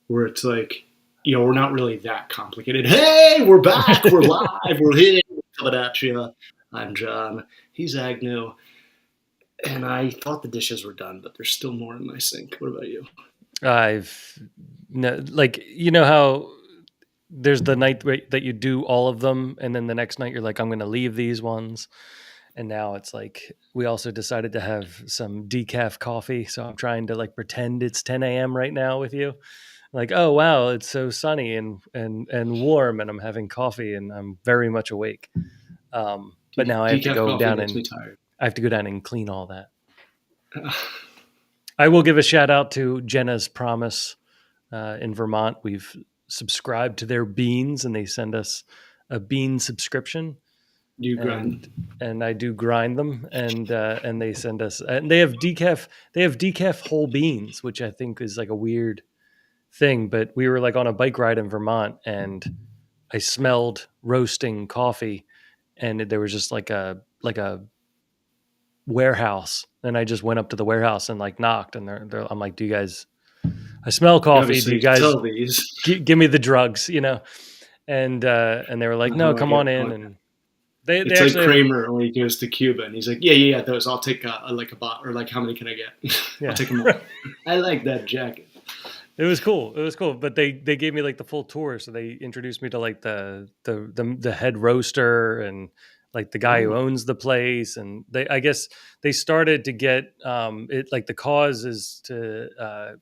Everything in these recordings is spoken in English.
where it's like, we're not really that complicated. Hey, we're back. We're live. We're here. Coming at you. I'm John. He's Agnew. And I thought the dishes were done, but there's still more in my sink. What about you? I've no, like, you know how there's the night that you do all of them, and then the next night you're like, I'm going to leave these ones. And now it's like we also decided to have some decaf coffee, so I'm trying to like pretend it's 10 a.m. right now with you. Like, oh wow, it's so sunny and warm, and I'm having coffee, and I'm very much awake. But now Decaf coffee makes me tired. I have to go down and clean all that. I will give a shout out to Jenna's Promise in Vermont. We've subscribed to their beans, and they send us a bean subscription. You grind, and I do grind them, and they send us, and they have decaf whole beans, which I think is like a weird thing. But we were like on a bike ride in Vermont, and I smelled roasting coffee, and there was just like a warehouse, and I just went up to the warehouse and like knocked, and I'm like, do you guys? I smell coffee. obviously, Do you guys sell these. give me the drugs? And they were like, no, come on in. And it's like Kramer when he goes to Cuba, and he's like, yeah, those. I'll take like a bot, or like, how many can I get? Yeah. I'll take them all. I like that jacket. It was cool. But they gave me like the full tour, so they introduced me to like the head roaster and like the guy who owns the place, and I guess they started to get it, like the cause is to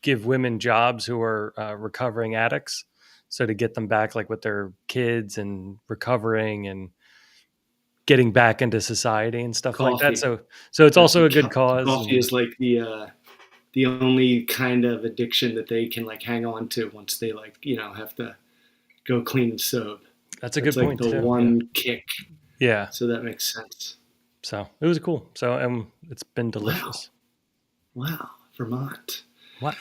give women jobs who are recovering addicts, so to get them back like with their kids and recovering and getting back into society and stuff like that. So it's also a good cause. Coffee is like the only kind of addiction that they can like hang on to once they like, have to go clean and sober. That's a good point. Like the one kick. Yeah. So that makes sense. So it was cool. So it's been delicious. Wow. Vermont. Wow.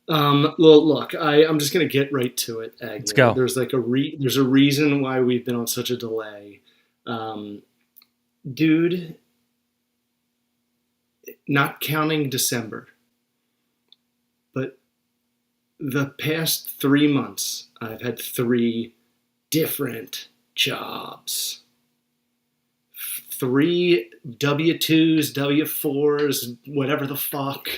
Well, look, I'm just gonna get right to it, Agnew. Let's go. There's like there's a reason why we've been on such a delay. Dude, not counting December, but the past 3 months, I've had 3 different jobs. 3 W-2s, W-4s, whatever the fuck.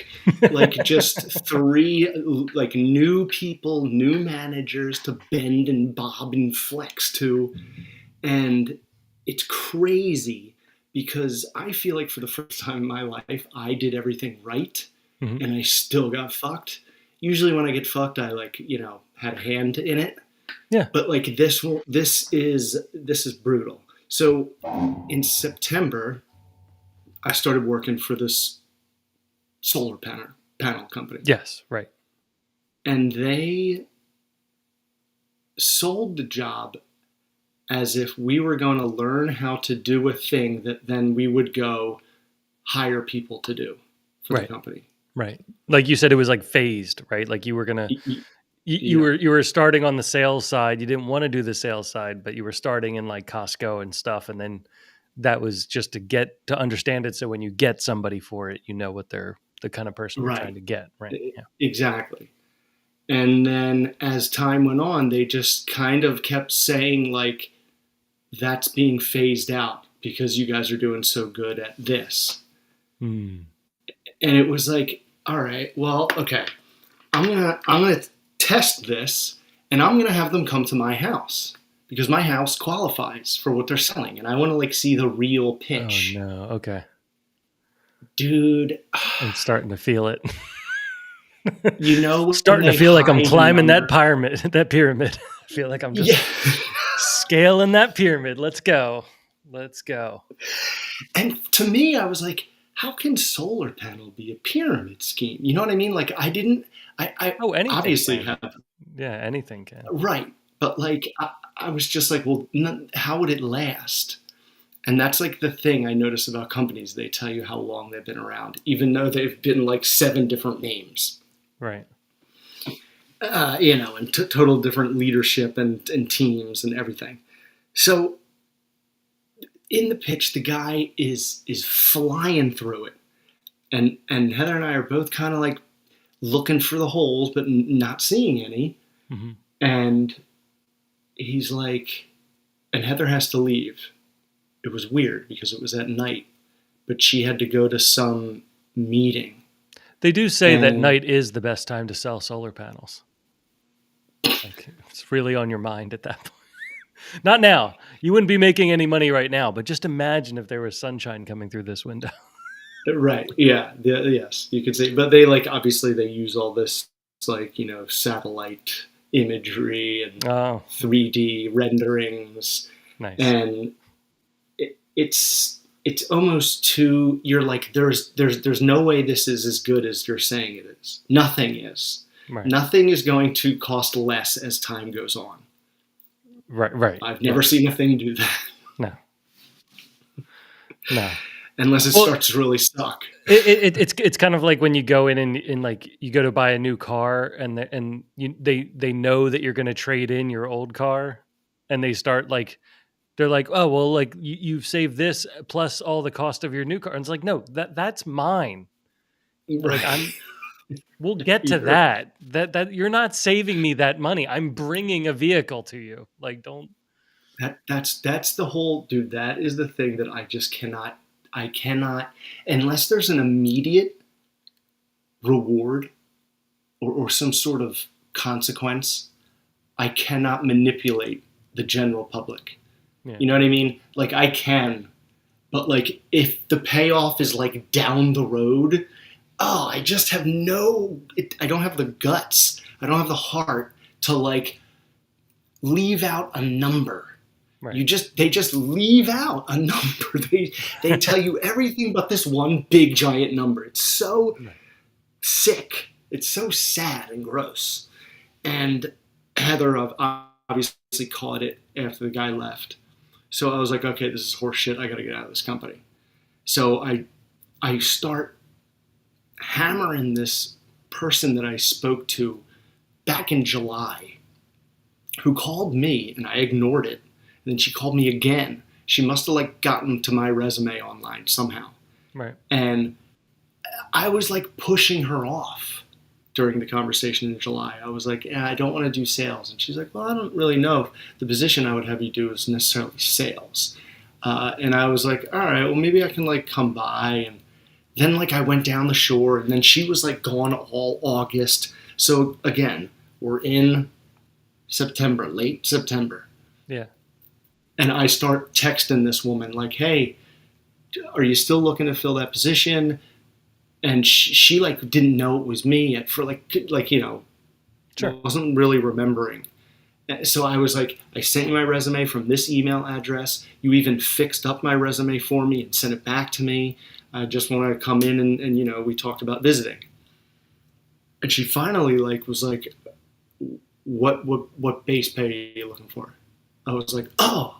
Like just 3 like new people, new managers to bend and bob and flex to. And it's crazy because I feel like for the first time in my life, I did everything right, and I still got fucked. Usually when I get fucked, I like, had a hand in it. Yeah. But like this is brutal. So in September, I started working for this solar panel company. Yes, right. And they sold the job as if we were going to learn how to do a thing that then we would go hire people to do for the company. Right. Like you said, it was like phased, right? Like you were going to, you were starting on the sales side. You didn't want to do the sales side, but you were starting in like Costco and stuff. And then that was just to understand it. So when you get somebody for it, you know what they're the kind of person you're trying to get. Right. Yeah. Exactly. And then as time went on, they just kind of kept saying like, that's being phased out because you guys are doing so good at this. And it was like, all right, well, okay, I'm gonna test this, and I'm gonna have them come to my house because my house qualifies for what they're selling, and I want to like see the real pitch. Oh no, okay, dude, I'm starting to feel it. Starting to feel like I'm climbing that pyramid. I feel like I'm just scaling that pyramid. Let's go. And to me, I was like, how can solar panel be a pyramid scheme? You know what I mean? Like anything obviously can. Anything can. Right. But like, I was just like, well, how would it last? And that's like the thing I notice about companies. They tell you how long they've been around, even though they've been like 7 different names. Right. And total different leadership and teams and everything. So in the pitch, the guy is flying through it. And Heather and I are both kind of like looking for the holes, but not seeing any. Mm-hmm. And he's like, and Heather has to leave. It was weird because it was at night, but she had to go to some meeting. They do say that And night is the best time to sell solar panels. Like, it's really on your mind at that point. Not now. You wouldn't be making any money right now, but just imagine if there was sunshine coming through this window. right, yeah, yes, you could say. But they like obviously they use all this like satellite imagery and Oh, 3D renderings, nice. and it's almost too. You're like there's no way this is as good as you're saying it is. Nothing is. Right. Nothing is going to cost less as time goes on. Right. I've never seen a thing do that. No. Unless it starts to really suck. It's kind of like when you go in and like you go to buy a new car and they know that you're going to trade in your old car, and they start like they're like, oh well, like you've saved this plus all the cost of your new car, and it's like, no, that's mine. Right. Like we'll get to that. That you're not saving me that money. I'm bringing a vehicle to you. Like don't. That's the whole dude. That is the thing that I just cannot. I cannot unless there's an immediate reward or some sort of consequence. I cannot manipulate the general public. Yeah. You know what I mean? Like I can, but like if the payoff is like down the road, I just have I don't have the guts. I don't have the heart to like leave out a number. Right. They just leave out a number. They tell you everything but this one big giant number. It's so sick. It's so sad and gross. And Heather obviously caught it after the guy left. So I was like, okay, this is horse shit. I got to get out of this company. So I start hammering this person that I spoke to back in July, who called me and I ignored it. And then she called me again. She must have like gotten to my resume online somehow. Right. And I was like pushing her off during the conversation in July. I was like, I don't want to do sales. And she's like, well, I don't really know if the position I would have you do is necessarily sales. And I was like, all right, well, maybe I can like come by. And then like I went down the shore and then she was like gone all August. So again, we're in September, late September. Yeah. And I start texting this woman like, hey, are you still looking to fill that position? And she like didn't know it was me yet for like Sure. wasn't really remembering. So I was like, I sent you my resume from this email address. You even fixed up my resume for me and sent it back to me. I just wanted to come in and we talked about visiting. And she finally like was like, what base pay are you looking for? I was like, oh,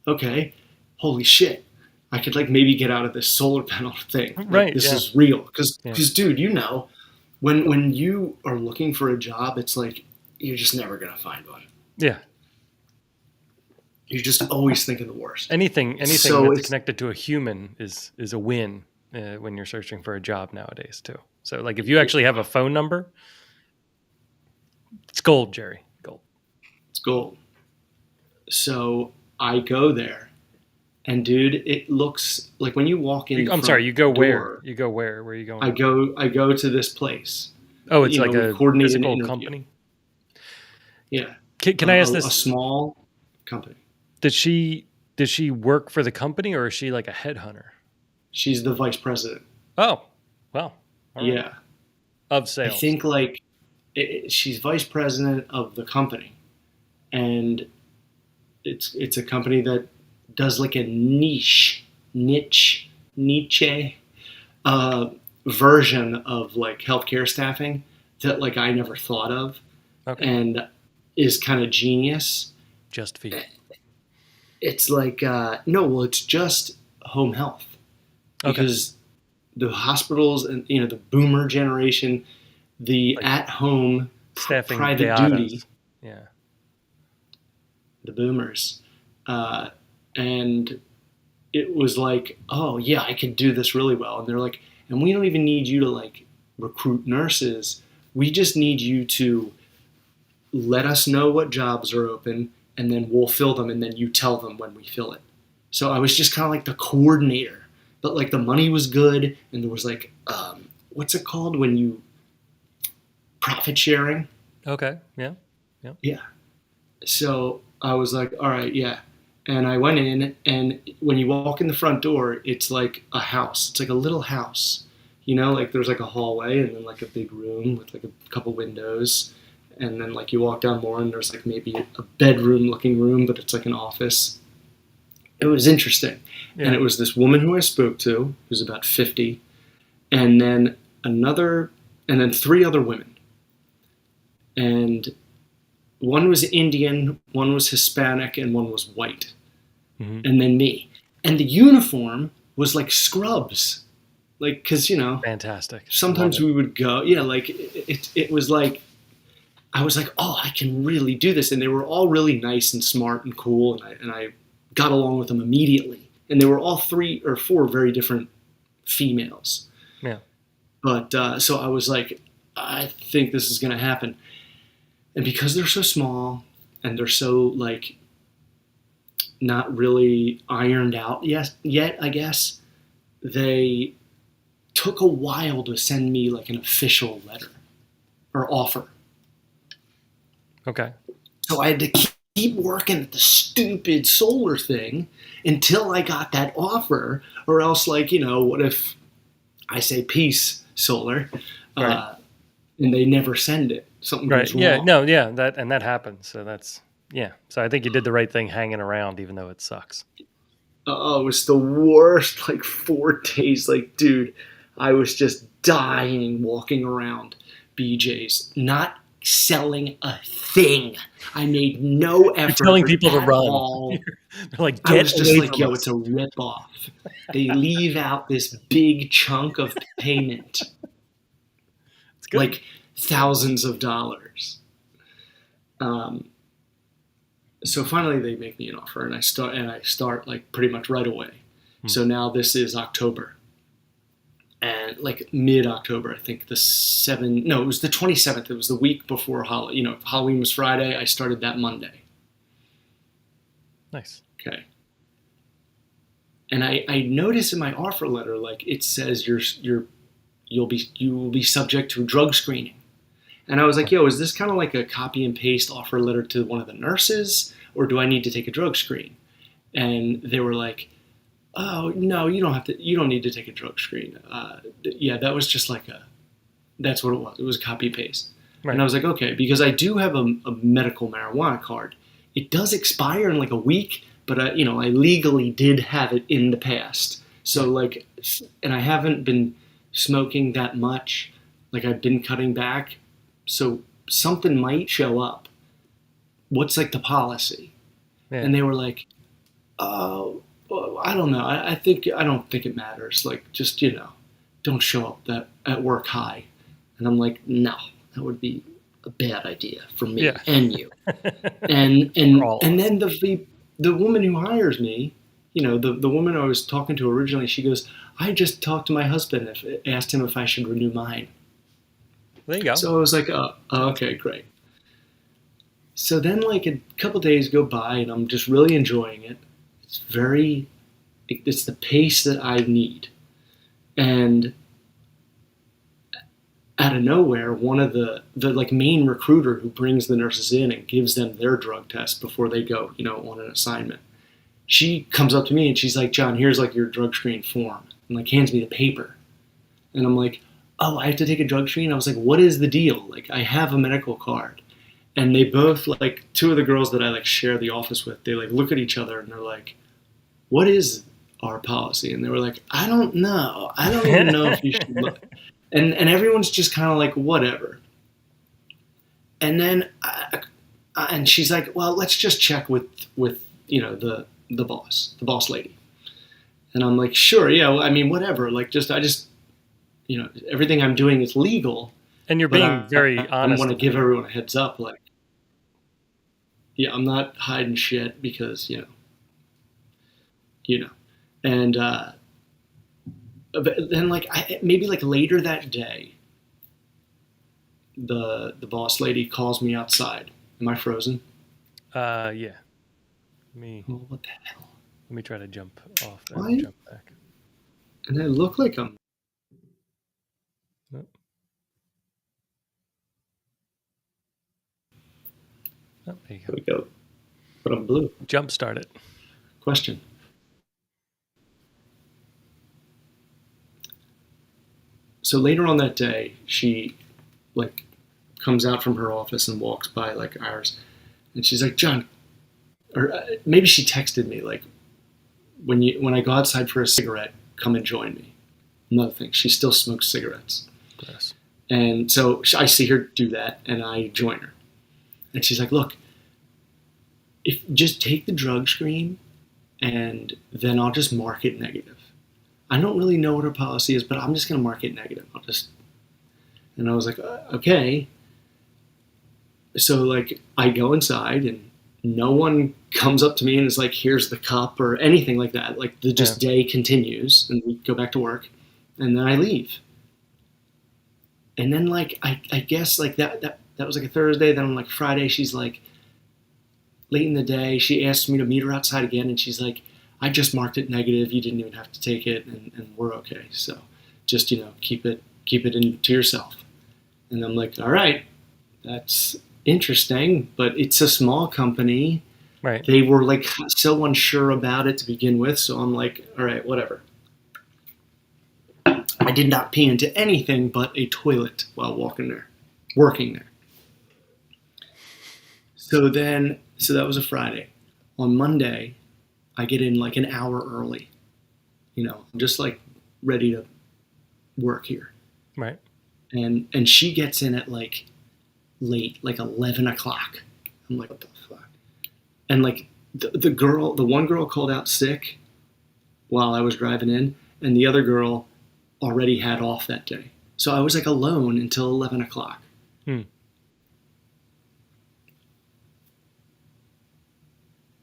okay, holy shit. I could like maybe get out of this solar panel thing. Like, Right. this is real. Because dude, when you are looking for a job, it's like you're just never gonna find one. Yeah. You're just always thinking the worst. Anything that's connected to a human is a win when you're searching for a job nowadays too. So like if you actually have a phone number, it's gold, Jerry. Gold. It's gold. So I go there, and dude, it looks like when you walk in. I'm sorry. You go door, where? You go where? Where are you going? I go to this place. Oh, it's like a physical company. Yeah. Can I ask this? A small company. Does she work for the company, or is she like a headhunter? She's the vice president. Oh, well. All right. Yeah. Of sales. I think like she's vice president of the company, and it's a company that does like a niche version of like healthcare staffing that like I never thought of, and is kind of genius. Just for you. It's like it's just home health, because the hospitals and the boomer generation, the like at-home staffing private duty, the boomers, and it was like, oh yeah, I could do this really well, and they're like, and we don't even need you to like recruit nurses. we just need you to let us know what jobs are open, and then we'll fill them, and then you tell them when we fill it. So I was just kind of like the coordinator, but like the money was good, and there was like, what's it called when you profit sharing? Okay. Yeah. Yeah. So I was like, all right, yeah. And I went in, and when you walk in the front door, it's like a house. It's like a little house. Like there's like a hallway and then like a big room with like a couple windows. And then like you walk down more and there's like maybe a bedroom looking room, but it's like an office. It was interesting. Yeah. And it was this woman who I spoke to, who was about 50, and then three other women. And one was Indian, one was Hispanic, and one was white. Mm-hmm. And then me. And the uniform was like scrubs. Like, because, Fantastic. sometimes we would go, like, it was like, I was like, oh, I can really do this. And they were all really nice and smart and cool. And I got along with them immediately. And they were all 3 or 4 very different females. Yeah. But so I was like, I think this is going to happen. And because they're so small and they're so like not really ironed out yet, I guess, they took a while to send me like an official letter or offer. Okay. So I had to keep working at the stupid solar thing until I got that offer, or else like, what if I say peace, solar, Right. and they never send it? Something Right. goes wrong. Yeah. No. Yeah. That happens. So that's yeah. So I think you did the right thing hanging around, even though it sucks. Oh, it was the worst, like 4 days. Like, dude, I was just dying walking around BJ's, not selling a thing. I made no effort. You're telling people to at run. all. They're like, I get was just away like, from yo, us. it's a ripoff. They leave out this big chunk of payment, It's good. like thousands of dollars. So finally they make me an offer, and I start like pretty much right away. So now this is October, and like mid-October, I think it was the 27th. It was the week before Halloween was Friday. I started that Monday. Nice. Okay. And I notice in my offer letter, like it says you will be subject to drug screening. And I was like, yo, is this kind of like a copy and paste offer letter to one of the nurses, or do I need to take a drug screen? And they were like, oh, no, you don't need to take a drug screen. Yeah, that was just that's what it was. It was a copy and paste. Right. And I was like, okay, because I do have a medical marijuana card. It does expire in like a week, but I legally did have it in the past. So like, and I haven't been smoking that much. Like I've been cutting back. So something might show up. What's like the policy? Yeah. And they were like, oh, well, I don't know. I don't think it matters. Like, just, don't show up at work high. And I'm like, no, that would be a bad idea for me and you. and then the woman who hires me, the woman I was talking to originally, she goes, I just talked to my husband, asked him if I should renew mine. There you go. So I was like, oh, okay, great. So then like a couple days go by and I'm just really enjoying it. It's the pace that I need. And out of nowhere, one of the like main recruiter who brings the nurses in and gives them their drug test before they go, on an assignment. She comes up to me and she's like, John, here's like your drug screen form, and like hands me the paper. And I'm like, oh, I have to take a drug screen? I was like, what is the deal? Like, I have a medical card. And they both, like, 2 of the girls that I, like, share the office with, they, like, look at each other and they're like, what is our policy? And they were like, I don't know. I don't even know if you should look. And everyone's just kind of like, whatever. And then, and she's like, well, let's just check with the boss lady. And I'm like, sure, yeah, well, I mean, whatever. Like, everything I'm doing is legal. And you're being very honest. I want to give everyone a heads up. Like, yeah, I'm not hiding shit because, and but then like maybe like later that day, the boss lady calls me outside. Am I frozen? Yeah. Oh, what the hell? Let me try to jump off and Why? jump back. And I look like I'm. Nope. Oh, there you There we go. But I'm blue. Jump start it. Question. So later on that day, she like comes out from her office and walks by like ours, and she's like, John, or maybe she texted me like, when I go outside for a cigarette, come and join me. Another thing, she still smokes cigarettes. Yes. And so I see her do that, and I join her. And she's like, look, if just take the drug screen, and then I'll just mark it negative. I don't really know what her policy is, but I'm just going to mark it negative. And I was like, okay. So like I go inside, and no one comes up to me and is like, here's the cup or anything like that. Like the just day continues, and we go back to work, and then I leave. And then like I guess like that was like a Thursday. Then on like Friday, she's like, late in the day, she asked me to meet her outside again, and she's like, I just marked it negative. You didn't even have to take it, and we're okay. So just keep it to yourself. And I'm like, all right, that's interesting, but it's a small company. Right. They were like so unsure about it to begin with. So I'm like, all right, whatever. I did not pee into anything but a toilet while working there. So that was a Friday. On Monday, I get in like an hour early. I'm just like ready to work here. Right. And she gets in at like late, like 11 o'clock. I'm like, what the fuck? And like the one girl called out sick while I was driving in, and the other girl already had off that day. So I was like alone until 11 o'clock.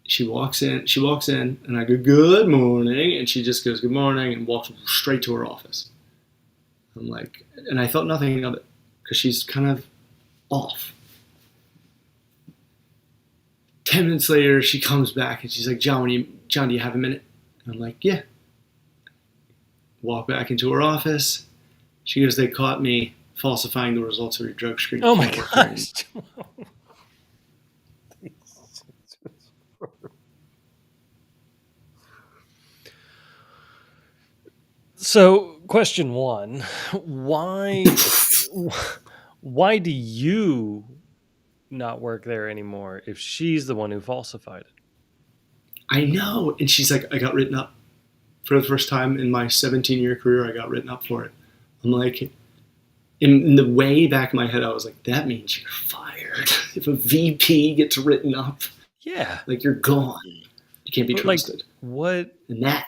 She walks in, and I go, good morning. And she just goes, good morning, and walks straight to her office. I'm like, and I thought nothing of it because she's kind of off. 10 minutes later, she comes back and she's like, John, do you have a minute? And I'm like, yeah. Walk back into her office. She goes, they caught me falsifying the results of your drug screen. Oh my gosh. So, question one, why do you not work there anymore if she's the one who falsified it? I know. And she's like, I got written up. For the first time in my 17-year career, I got written up for it. I'm like, in the way back of my head, I was like, that means you're fired. If a VP gets written up, yeah, like you're gone. You can't be trusted. Like, what? And that.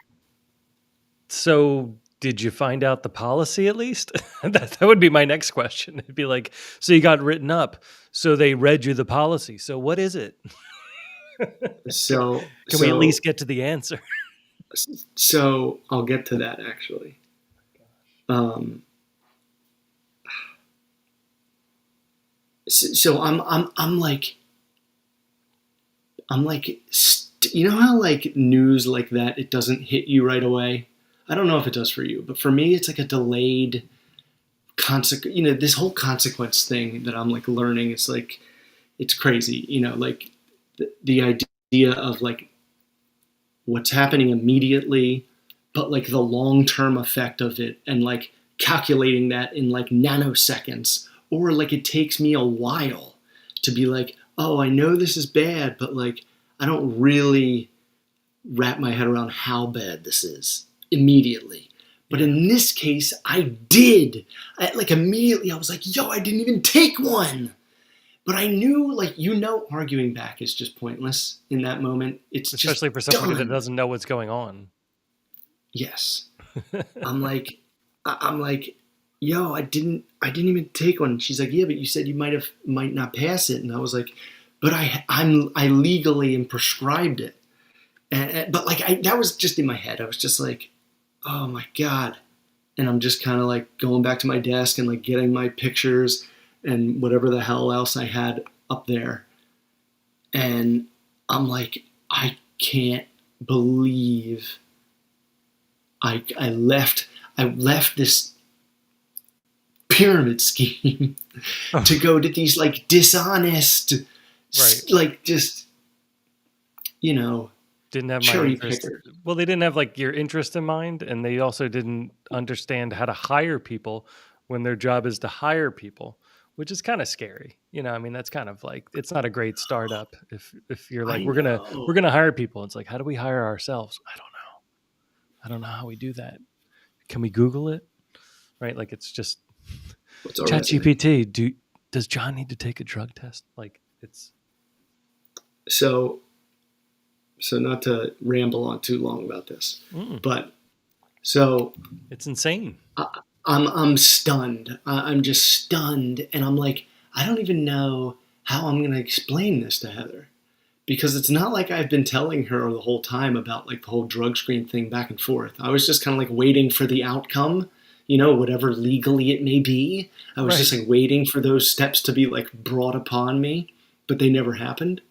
So did you find out the policy at least? that would be my next question. It'd be like, so you got written up, so they read you the policy. So what is it? Can we at least get to the answer? So I'll get to that actually. So I'm like, you know how like news like that, it doesn't hit you right away. I don't know if it does for you, but for me, it's like a delayed consequence. This whole consequence thing that I'm like learning. It's like, it's crazy. Like the idea of like what's happening immediately, but like the long-term effect of it, and like calculating that in like nanoseconds, or like it takes me a while to be like, oh, I know this is bad, but like I don't really wrap my head around how bad this is immediately. But in this case, I did. Like immediately I was like, yo, I didn't even take one. But I knew, like, arguing back is just pointless in that moment. It's especially for somebody that doesn't know what's going on. Yes. I'm like, yo, I didn't even take one. She's like, yeah, but you said you might not pass it. And I was like, but I legally am prescribed it. But like, that was just in my head. I was just like, oh my God. And I'm just kind of like going back to my desk and like getting my pictures. and whatever the hell else I had up there. And I'm like, I can't believe I left this pyramid scheme to go to these like dishonest, Right. like just, you know, Didn't have my cherry interest. picker. Well, they didn't have like your interest in mind, and they also didn't understand how to hire people when their job is to hire people, which is kind of scary. You know, I mean, that's kind of like, it's not a great startup if you're like, I we're know. gonna hire people. It's like, how do we hire ourselves? I don't know. I don't know how we do that. Can we Google it? Right? Like, it's just What's our resume? ChatGPT. Does John need to take a drug test? Like, it's So not to ramble on too long about this, but so it's insane. I'm stunned. I'm just stunned, and I'm like, I don't even know how I'm going to explain this to Heather, because it's not like I've been telling her the whole time about like the whole drug screen thing back and forth. I was just kind of like waiting for the outcome, whatever legally it may be. I was just like waiting for those steps to be like brought upon me, but they never happened.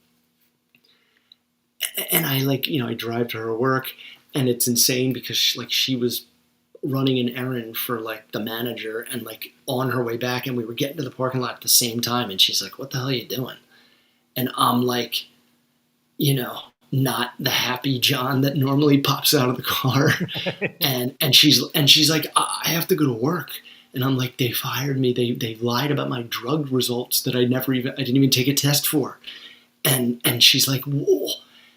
And I I drive to her work, and it's insane because she was running an errand for like the manager, and like on her way back, and we were getting to the parking lot at the same time, and she's like, "What the hell are you doing?" And I'm like, not the happy John that normally pops out of the car. and she's like, I have to go to work. And I'm like, they fired me. They lied about my drug results that I didn't even take a test for. And she's like, whoa.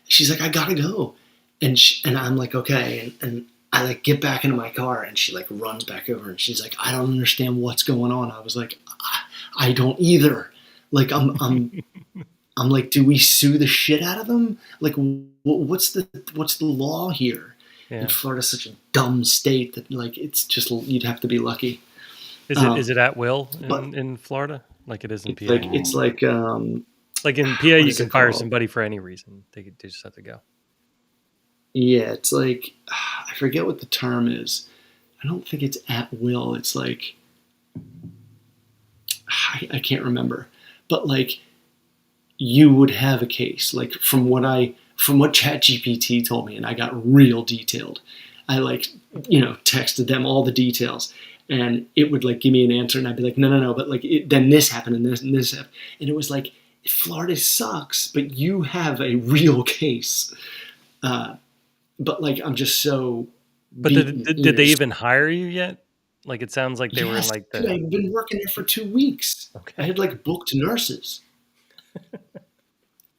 She's like, I gotta go. And I'm like, okay. And I like get back into my car, and she like runs back over, and she's like, I don't understand what's going on. I was like, I don't either. Like I'm like, do we sue the shit out of them? Like, what's the law here? Yeah. And Florida's such a dumb state that like it's just, you'd have to be lucky. Is it at will in Florida, like it is in PA? It's like in PA, you can fire somebody for any reason. They just have to go. Yeah, it's like, I forget what the term is. I don't think it's at will. It's like, I can't remember. But like, you would have a case, like from what ChatGPT told me, and I got real detailed. I texted them all the details, and it would like give me an answer, and I'd be like, no, but like then this happened, and this happened, and it was like, Florida sucks, but you have a real case. But like, I'm just so. But did they even hire you yet? Like, it sounds like they were in like the. I've been working there for 2 weeks. Okay. I had like booked nurses.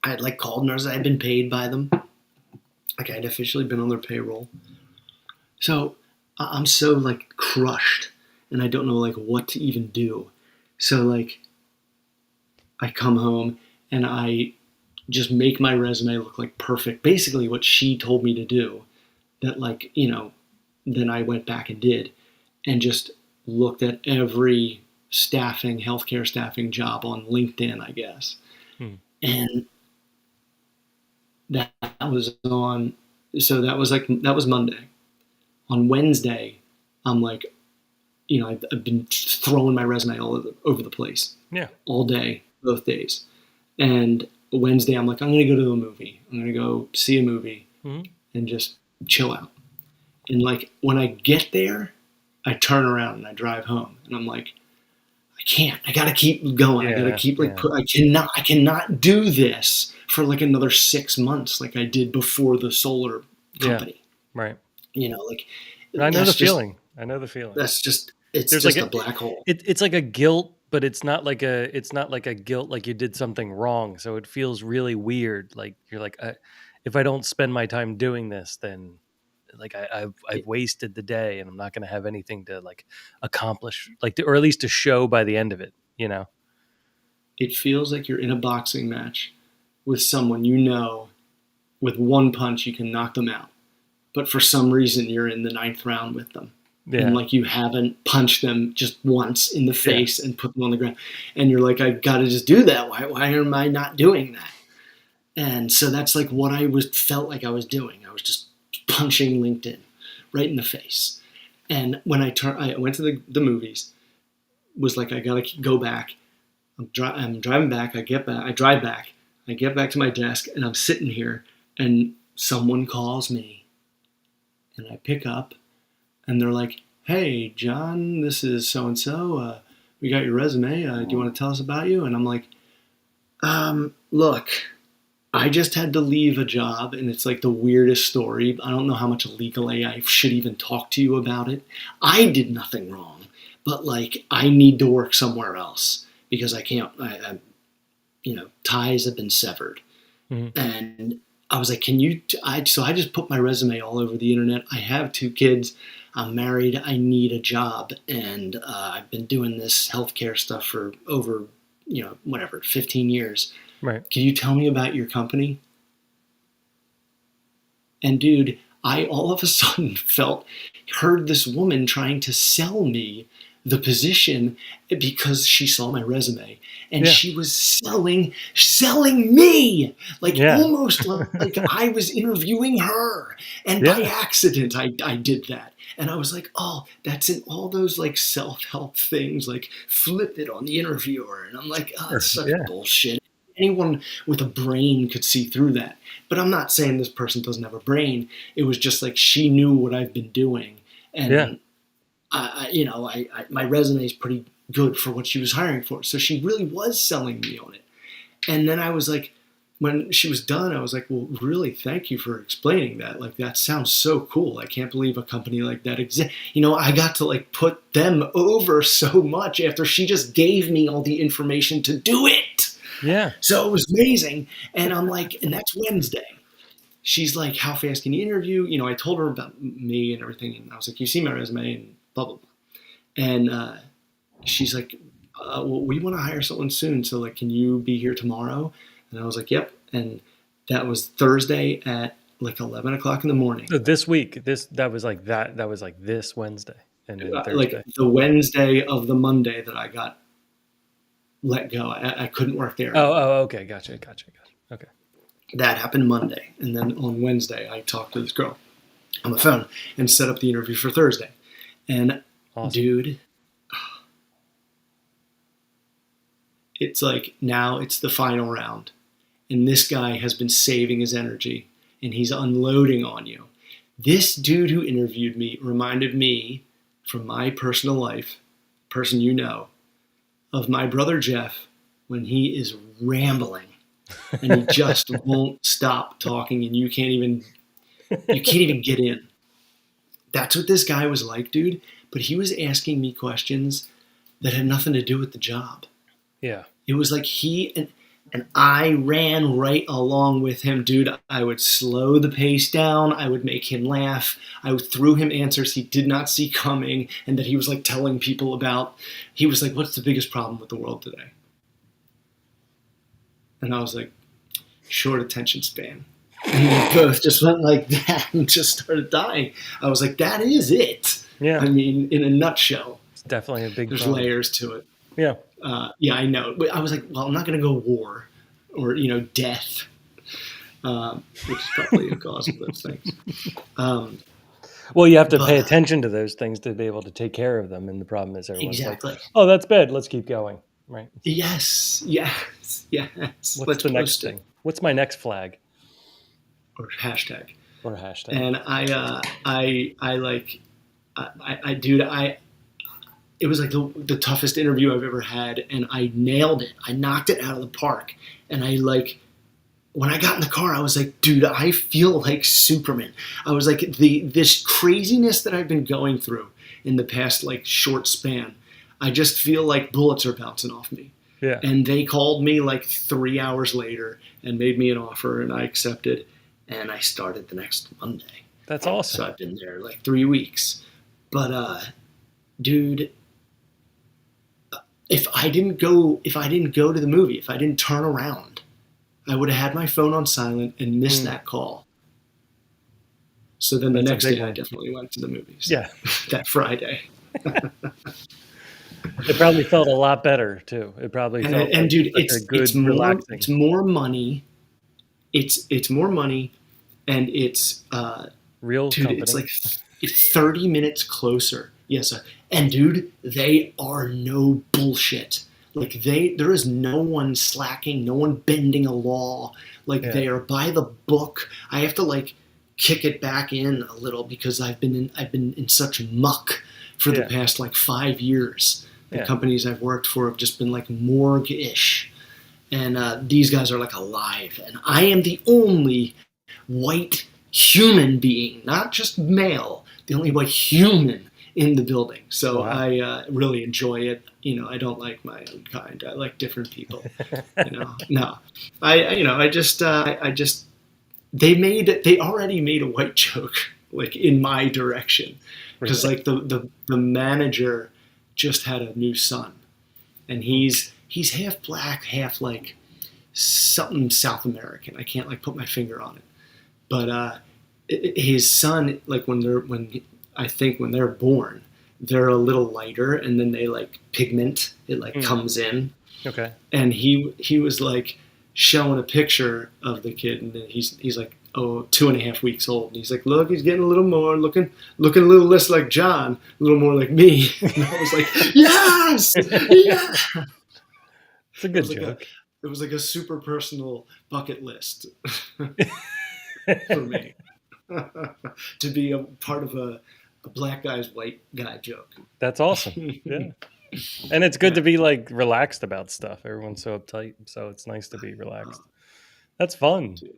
I had like called nurses. I had been paid by them. Like I had officially been on their payroll. So I'm so like crushed, and I don't know like what to even do. So like, I come home and I just make my resume look like perfect. Basically what she told me to do, that like, then I went back and did, and just looked at every healthcare staffing job on LinkedIn, I guess. And that was Monday. On Wednesday, I'm like, I've been throwing my resume all over the place. Yeah. All day, both days. And Wednesday, I'm like, I'm going to go to a movie. I'm going to go see a movie and just chill out. And like, when I get there, I turn around and I drive home, and I'm like, I can't. I got to keep going. I got to keep I cannot do this for like another 6 months like I did before the solar company. Yeah. Right. Like, I know the feeling. That's just, it's There's just like a black hole. It's like a guilt, but it's not like a guilt like you did something wrong. So it feels really weird. Like you're like, if I don't spend my time doing this, then like I've wasted the day, and I'm not going to have anything to like accomplish, or at least to show by the end of it. It feels like you're in a boxing match with someone with one punch you can knock them out, but for some reason you're in the 9th round with them. Yeah. And like, you haven't punched them just once in the face and put them on the ground, and you're like, I got to just do that. Why am I not doing that? And so that's like what felt like I was doing. I was just punching LinkedIn right in the face. And when I went to the movies, was like, I got to go back. I'm driving back. I get back. I drive back. I get back to my desk, and I'm sitting here, and someone calls me, and I pick up, and they're like, "Hey, John, this is so and so. We got your resume. Do you want to tell us about you?" And I'm like, "Look, I just had to leave a job, and it's like the weirdest story. I don't know how much legally I should even talk to you about it. I did nothing wrong, but like I need to work somewhere else because I can't. Ties have been severed." Mm-hmm. And I was like, "Can you?" So I just put my resume all over the internet. I have 2 kids. I'm married. I need a job, and I've been doing this healthcare stuff for over, 15 years. Right. Can you tell me about your company? And dude, I all of a sudden heard this woman trying to sell me the position because she saw my resume, and Yeah. she was selling me, like Yeah. almost like I was interviewing her, and by Yeah. accident I did that. And I was like, oh, that's in all those like self-help things, like flip it on the interviewer. And I'm like, oh, it's such Yeah. bullshit. Anyone with a brain could see through that. But I'm not saying this person doesn't have a brain. It was just like she knew what I've been doing, and Yeah. my resume is pretty good for what she was hiring for. So she really was selling me on it. And then I was like, when she was done, I was like, well, really, thank you for explaining that. Like, that sounds so cool. I can't believe a company like that exists. I got to like put them over so much after she just gave me all the information to do it. Yeah. So it was amazing. And I'm like, and that's Wednesday. She's like, how fast can you interview? I told her about me and everything. And I was like, you see my resume and blah, blah, blah. And she's like, well, we want to hire someone soon. So like, can you be here tomorrow? And I was like, yep. And that was Thursday at like 11 o'clock in the morning. This week, that was like this Wednesday and then Thursday. Like the Wednesday of the Monday that I got let go. I couldn't work there anymore. Oh, okay. Gotcha. Okay. That happened Monday. And then on Wednesday, I talked to this girl on the phone and set up the interview for Thursday. And Awesome. dude, it's like now it's the final round. And this guy has been saving his energy and he's unloading on you. This dude who interviewed me reminded me from my personal life, person of my brother Jeff when he is rambling and he just won't stop talking and you can't even get in. That's what this guy was like, dude. But he was asking me questions that had nothing to do with the job. Yeah. It was like and I ran right along with him, dude. I would slow the pace down. I would make him laugh. I threw him answers he did not see coming and that he was like telling people about. He was like, what's the biggest problem with the world today? And I was like, short attention span. And we both just went like that and just started dying. I was like, that is it. Yeah. I mean, in a nutshell. It's definitely a big There's problem. layers to it. Yeah. Yeah, I know. But I was like, well, I'm not going to go war or, death, which is probably a cause of those things. Well, you have to pay attention to those things to be able to take care of them. And the problem is everyone's Exactly. like, oh, that's bad. Let's keep going. Right. Yes. What's the next thing? What's my next flag? Or hashtag. And it was like the toughest interview I've ever had, and I nailed it. I knocked it out of the park. And when I got in the car, I was like, dude, I feel like Superman. I was like, this craziness that I've been going through in the past like short span, I just feel like bullets are bouncing off me. Yeah. And they called me like 3 hours later and made me an offer, and I accepted, and I started the next Monday. That's awesome. So I've been there like 3 weeks. But dude, if I didn't go to the movie, if I didn't turn around, I would have had my phone on silent and missed that call. So then the next day I definitely went to the movies. Yeah. That Friday. It probably felt a lot better too. It probably felt and dude, it's relaxing. It's more money. It's more money, and it's real dude, company. it's like it's 30 minutes closer. Yes, and dude, they are no bullshit. Like there is no one slacking, no one bending a law. Like Yeah. they are by the book. I have to like kick it back in a little because I've been in such muck for the Yeah. past like 5 years. The Yeah. companies I've worked for have just been like morgue-ish, and these guys are like alive, and I am the only white human being, not just male, the only white human in the building. So Wow. I really enjoy it. I don't like my own kind. I like different people. No, I just they already made a white joke like in my direction because Really? like the manager just had a new son, and he's half black, half like something South American. I can't like put my finger on it, but his son, like when I think when they're born, they're a little lighter, and then they like pigment. It like Mm. comes in, Okay. and he was like showing a picture of the kid, and he's like 2.5 weeks old, and he's like, look, he's getting a little more looking a little less like John, a little more like me. And I was like, yes, yeah. It's a It good was like joke. a super personal bucket list for me to be a part of a black guy's white guy joke. That's awesome. Yeah. And it's good Yeah, to be like relaxed about stuff. Everyone's so uptight, so it's nice to be uh, relaxed. That's fun. dude,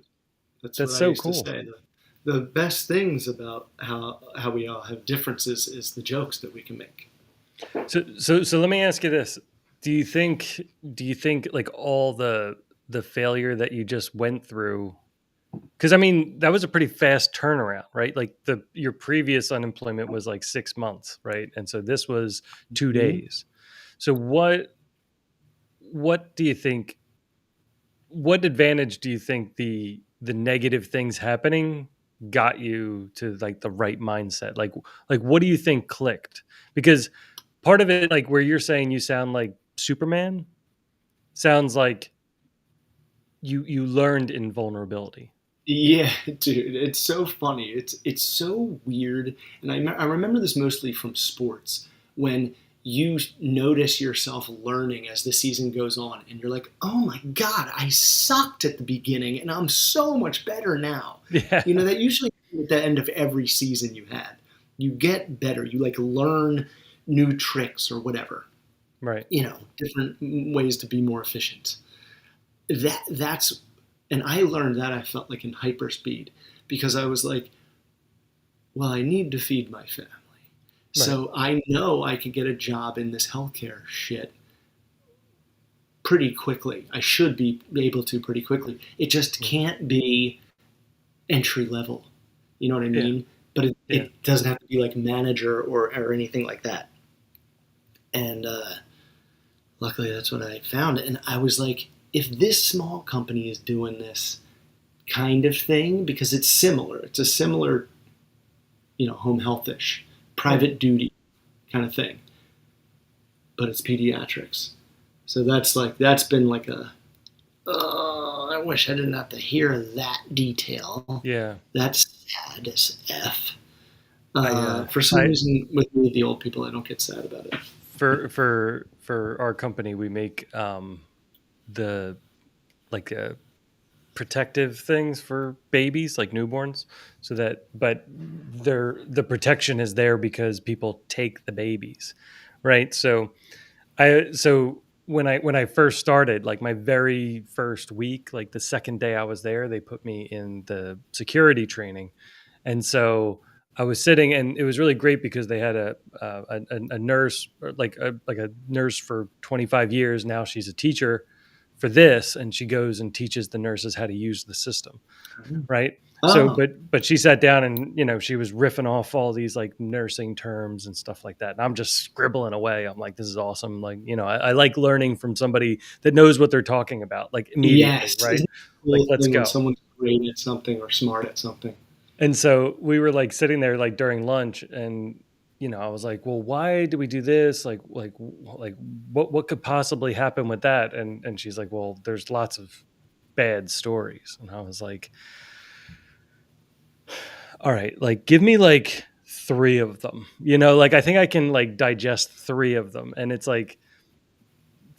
that's what That's I so used to cool. say. The best things about how we all have differences is the jokes that we can make. So let me ask you this. Do you think like all the failure that you just went through, because I mean that was a pretty fast turnaround, right? Like your previous unemployment was like 6 months, right? And so this was two Mhm. days. So what do you think, what advantage do you think the negative things happening got you to like the right mindset? Like what do you think clicked? Because part of it, like where you're saying you sound like Superman, sounds like you learned in vulnerability. Yeah, dude, it's so funny. It's so weird, and I remember this mostly from sports when you notice yourself learning as the season goes on, and you're like, "Oh my God, I sucked at the beginning, and I'm so much better now." Yeah. That usually at the end of every season you had, you get better. You like learn new tricks or whatever. Right. Different ways to be more efficient. That's and I learned that I felt like in hyperspeed because I was like, well, I need to feed my family. Right. So I know I can get a job in this healthcare shit pretty quickly. I should be able to pretty quickly. It just Mm. can't be entry level. You know what I Yeah. mean? But it, Yeah. it doesn't have to be like manager or anything like that. And luckily, that's what I found. And I was like, if this small company is doing this kind of thing, because it's a similar, home healthish, Yeah. private duty kind of thing, but it's pediatrics. So that's been like I wish I didn't have to hear that detail. Yeah. That's sad as F. I For some I reason, with me, the old people, I don't get sad about it. for our company we make the like protective things for babies like newborns, so that but the protection is there because people take the babies, right? So when I first started, like my very first week, like the second day I was there, they put me in the security training. And so I was sitting, and it was really great because they had a nurse, or like a nurse for 25 years. Now she's a teacher for this, and she goes and teaches the nurses how to use the system, right? So, Oh, but she sat down, and she was riffing off all these like nursing terms and stuff like that, and I'm just scribbling away. I'm like, this is awesome. Like, I like learning from somebody that knows what they're talking about, like immediately, yes. right? Isn't it a Like, cool let's thing when go. someone's great at something or smart at something? And so we were like sitting there like during lunch, and I was like, well, why do we do this? Like what could possibly happen with that? And she's like, well, there's lots of bad stories. And I was like, all right, like give me like three of them. Like I think I can like digest three of them. And it's like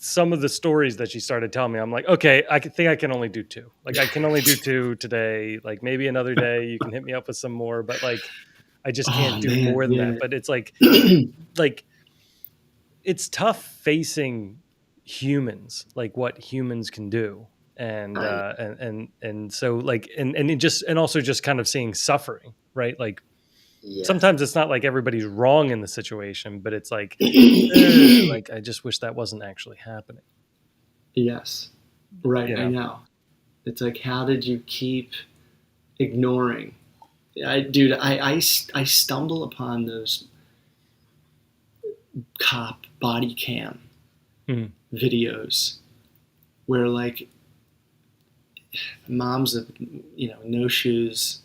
some of the stories that she started telling me, I'm like, okay, think I can only do 2. Like, I can only do 2 today. Like, maybe another day you can hit me up with some more, but like, I just Oh can't do man, more than that. yeah. But it's like it's tough facing humans, like what humans can do. And I and so like and it just and also just kind of seeing suffering, right? Like yeah. sometimes it's not like everybody's wrong in the situation, but it's like I just wish that wasn't actually happening. Yes. Right, You I know? know. It's like, how did you keep ignoring? Dude, I stumble upon those cop body cam Mhm. videos where like moms of no shoes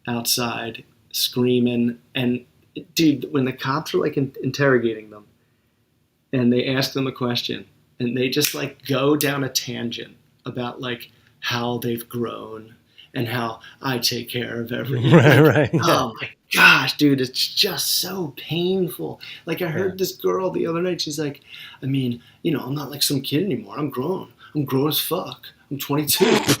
outside screaming, and dude, when the cops are like interrogating them and they ask them a question and they just like go down a tangent about like how they've grown and how I take care of Right, like, right, yeah, oh my gosh, dude, it's just so painful. Like I yeah. heard this girl the other night, she's like, I mean, I'm not like some kid anymore. I'm grown. I'm grown as fuck. I'm 22. I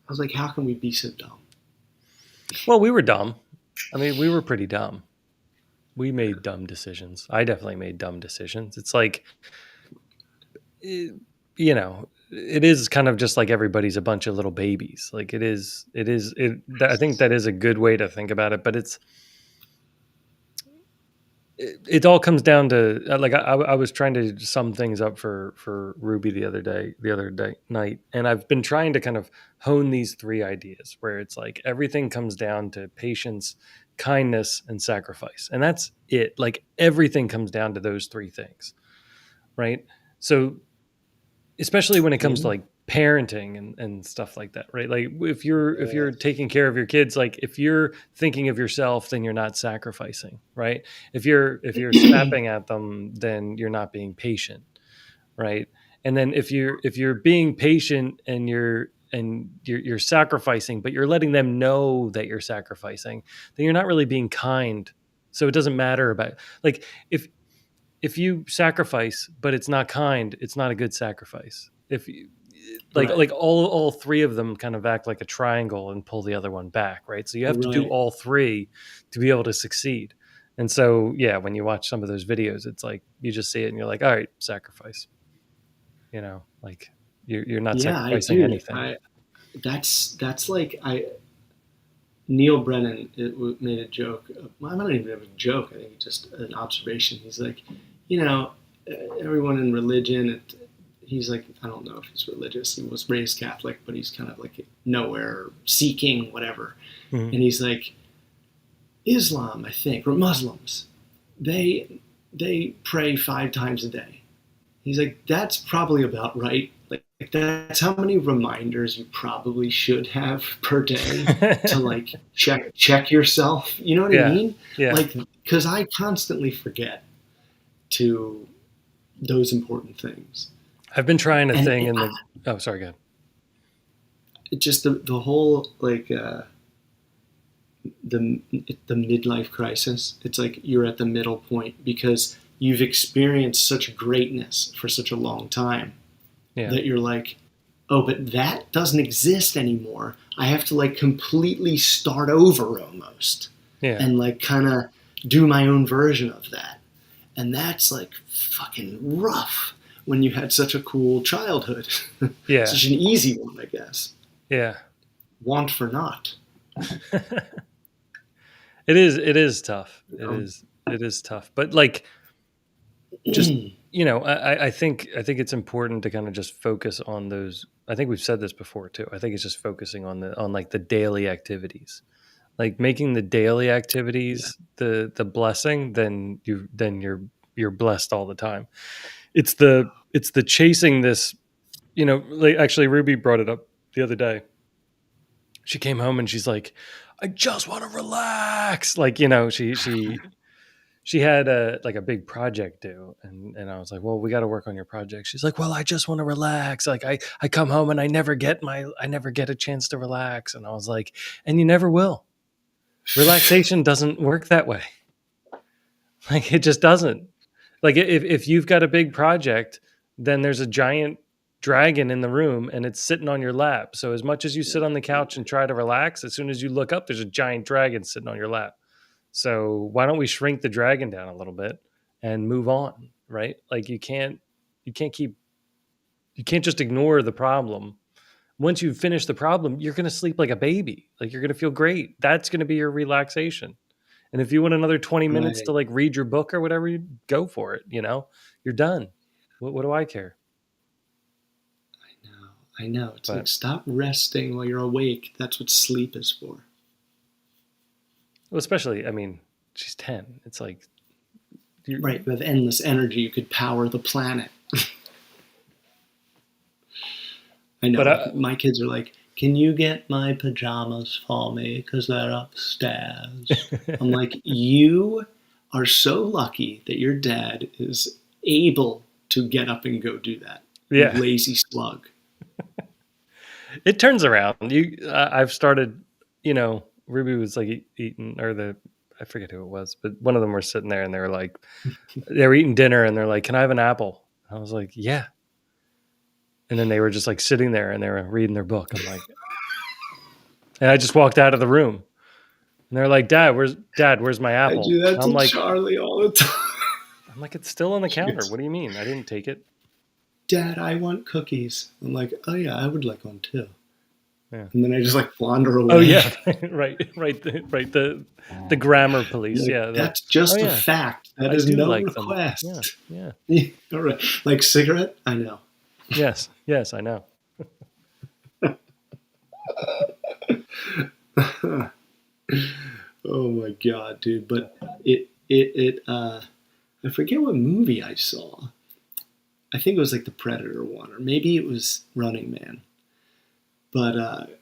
was like, how can we be so dumb? Well, we were dumb. I mean, we were pretty dumb. We made dumb decisions. I definitely made dumb decisions. It's like, it is kind of just like everybody's a bunch of little babies. Like I think that is a good way to think about it, but it all comes down to like I was trying to sum things up for Ruby the other day night, and I've been trying to kind of hone these 3 ideas where it's like everything comes down to patience, kindness, and sacrifice, and that's it. Like everything comes down to those 3 things, right? So especially when it comes to Yeah. like parenting and stuff like that, right? Like if you're taking care of your kids, like if you're thinking of yourself, then you're not sacrificing, right? If you're snapping at them, then you're not being patient, right? And then if you're being patient and you're sacrificing, but you're letting them know that you're sacrificing, then you're not really being kind. So it doesn't matter about like if you sacrifice but it's not kind, it's not a good sacrifice. If you, Right. like all 3 of them kind of act like a triangle and pull the other one back, right? So you have to do Right. all 3 to be able to succeed. And so yeah, when you watch some of those videos, it's like you just see it and you're like, all right, sacrifice. Like you're not Yeah, I sacrificing do. anything. That's like Neil Brennan made a joke. Well, I don't even have a joke. I think it's just an observation. He's like, you know, everyone in religion. He's like, I don't know if he's religious. He was raised Catholic, but he's kind of like nowhere seeking whatever. Mhm. And he's like, Islam, I think, or Muslims, they pray 5 times a day. He's like, that's probably about right. Like that's how many reminders you probably should have per day to like check yourself. You know what I Yeah, mean? yeah. Like, because I constantly forget to those important things, I've been trying a and thing in the oh sorry, go ahead. it just the whole like the the midlife crisis. It's like you're at the middle point because you've experienced such greatness for such a long time Yeah, that you're like, oh, but that doesn't exist anymore. I have to like completely start over almost yeah, and like kind of do my own version of that. And that's like fucking rough when you had such a cool childhood. yeah, Such an easy one, I guess. yeah. Want for naught. It is tough. You It know? is it is tough. But like just I think it's important to kind of just focus on those. I think we've said this before too. I think it's just focusing on like the daily activities. Like making the daily Yeah. activities the blessing, then you're blessed all the time. It's the chasing this, like actually Ruby brought it up the other day. She came home and she's like, I just want to relax. Like, she had a big project due, and I was like, well, we got to work on your project. She's like, well, I just want to relax. Like I come home and I never get a chance to relax. And I was like, and you never will. Relaxation doesn't work that way. Like it just doesn't. Like if you've got a big project, then there's a giant dragon in the room and it's sitting on your lap. So as much as you sit on the couch and try to relax, as soon as you look up, there's a giant dragon sitting on your lap. So why don't we shrink the dragon down a little bit and move on, right? Like you can't keep you can't just ignore the problem. Once you finish the problem, you're going to sleep like a baby. Like you're going to feel great. That's going to be your relaxation. And if you want another 20 minutes Right. to like read your book or whatever, you go for it, You're done. What do I care? No, I know. It's like But stop resting while you're awake. That's what sleep is for. well, especially, I mean, she's 10. It's like Right. With endless energy, you could power the planet. I know. but Like my kids are like, "Can you get my pajamas for me? Because they're upstairs." I'm like, "You are so lucky that your dad is able to get up and go do that. You yeah, lazy slug." it turns around. I've started, Ruby was like eating, or I forget who it was, but one of them were sitting there and they were eating dinner and they're like, "Can I have an apple?" I was like, "Yeah." And then they were just like sitting there and they were reading their book. I'm like, and I just walked out of the room and they're like, Where's my I apple?" do that I'm to like, Charlie all the time. it's still on the She counter. goes, What do you mean? I didn't take it. "Dad, I want cookies." I'm like, "Oh yeah, I would like one too." Yeah. And then I just like wander away. Oh yeah. Right. The grammar police. Like, Yeah. that's Oh just a yeah. fact. That I is do no like them. Yeah. request. Yeah. Yeah, all right. Like cigarette? I know. Yes. Yes, I know. Oh my god, dude! But it. I forget what movie I saw. I think it was like the Predator one, or maybe it was Running Man. But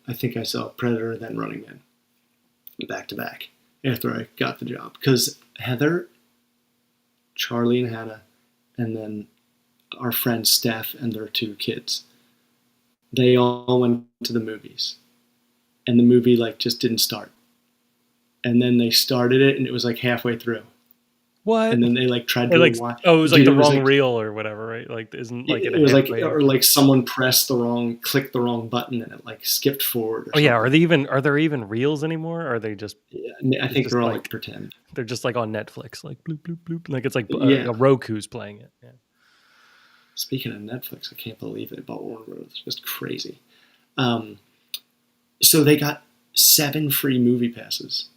I think I saw Predator then Running Man back to back after I got the job because Heather, Charlie, and Hannah, and then our friend Steph and their two kids. They all went to the movies, and the movie like just didn't start. And then they started it, and it was like halfway through. What? And then they like tried Or to like, rewind. oh, it was like Dude, the it was wrong like reel or whatever, right? Like, isn't like it it was like halfway? or like someone pressed clicked the wrong button, and it like skipped forward or Oh yeah. something. Are there even reels anymore? Or are they just, Yeah, I it's think just they're all like like, pretend. they're just like on Netflix, like bloop, bloop, bloop. Like it's like Yeah. a Roku's playing it. Yeah. Speaking of Netflix, I can't believe they bought Warner Bros. It's just crazy. Um, so they got 7 free movie passes,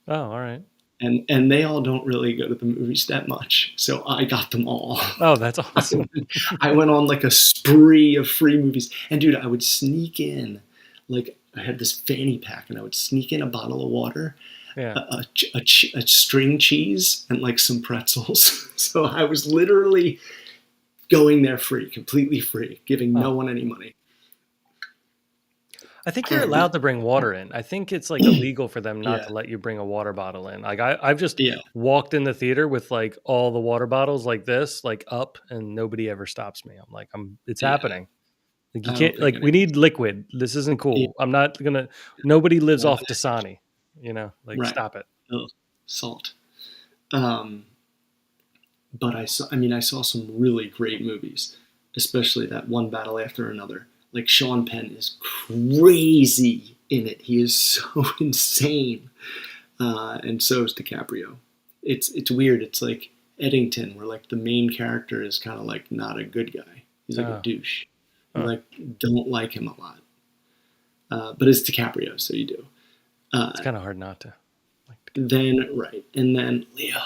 Oh, all right. and they all don't really go to the movies that much. So I got them all. Oh, that's awesome. I went on like a spree of free movies, and dude, I would sneak in, like I had this fanny pack, and I would sneak in a bottle of water, Yeah. a string cheese, and like some pretzels. So I was literally going there free, completely free, giving no Oh. one any money. I think you're allowed to bring water in. I think it's like illegal for them not Yeah, to let you bring a water bottle in. Like I've just yeah. walked in the theater with like all the water bottles like this, like up, and nobody ever stops me. I'm like, it's Yeah, happening. Like you I don't can't, think like we any. need liquid. This isn't Yeah, cool. I'm not gonna. Nobody lives well, off Dasani. Like right. stop it. Ugh, salt. Um, but I saw some really great movies, especially that One Battle After Another. Like Sean Penn is crazy in it. He is so insane, and so is DiCaprio. It's weird. It's like Eddington, where like the main character is kind of like not a good guy. He's like a Oh, douche. You huh. like don't like him a lot. But it's DiCaprio, so you do. It's kind of hard not to. Like, Then right, and then Leo.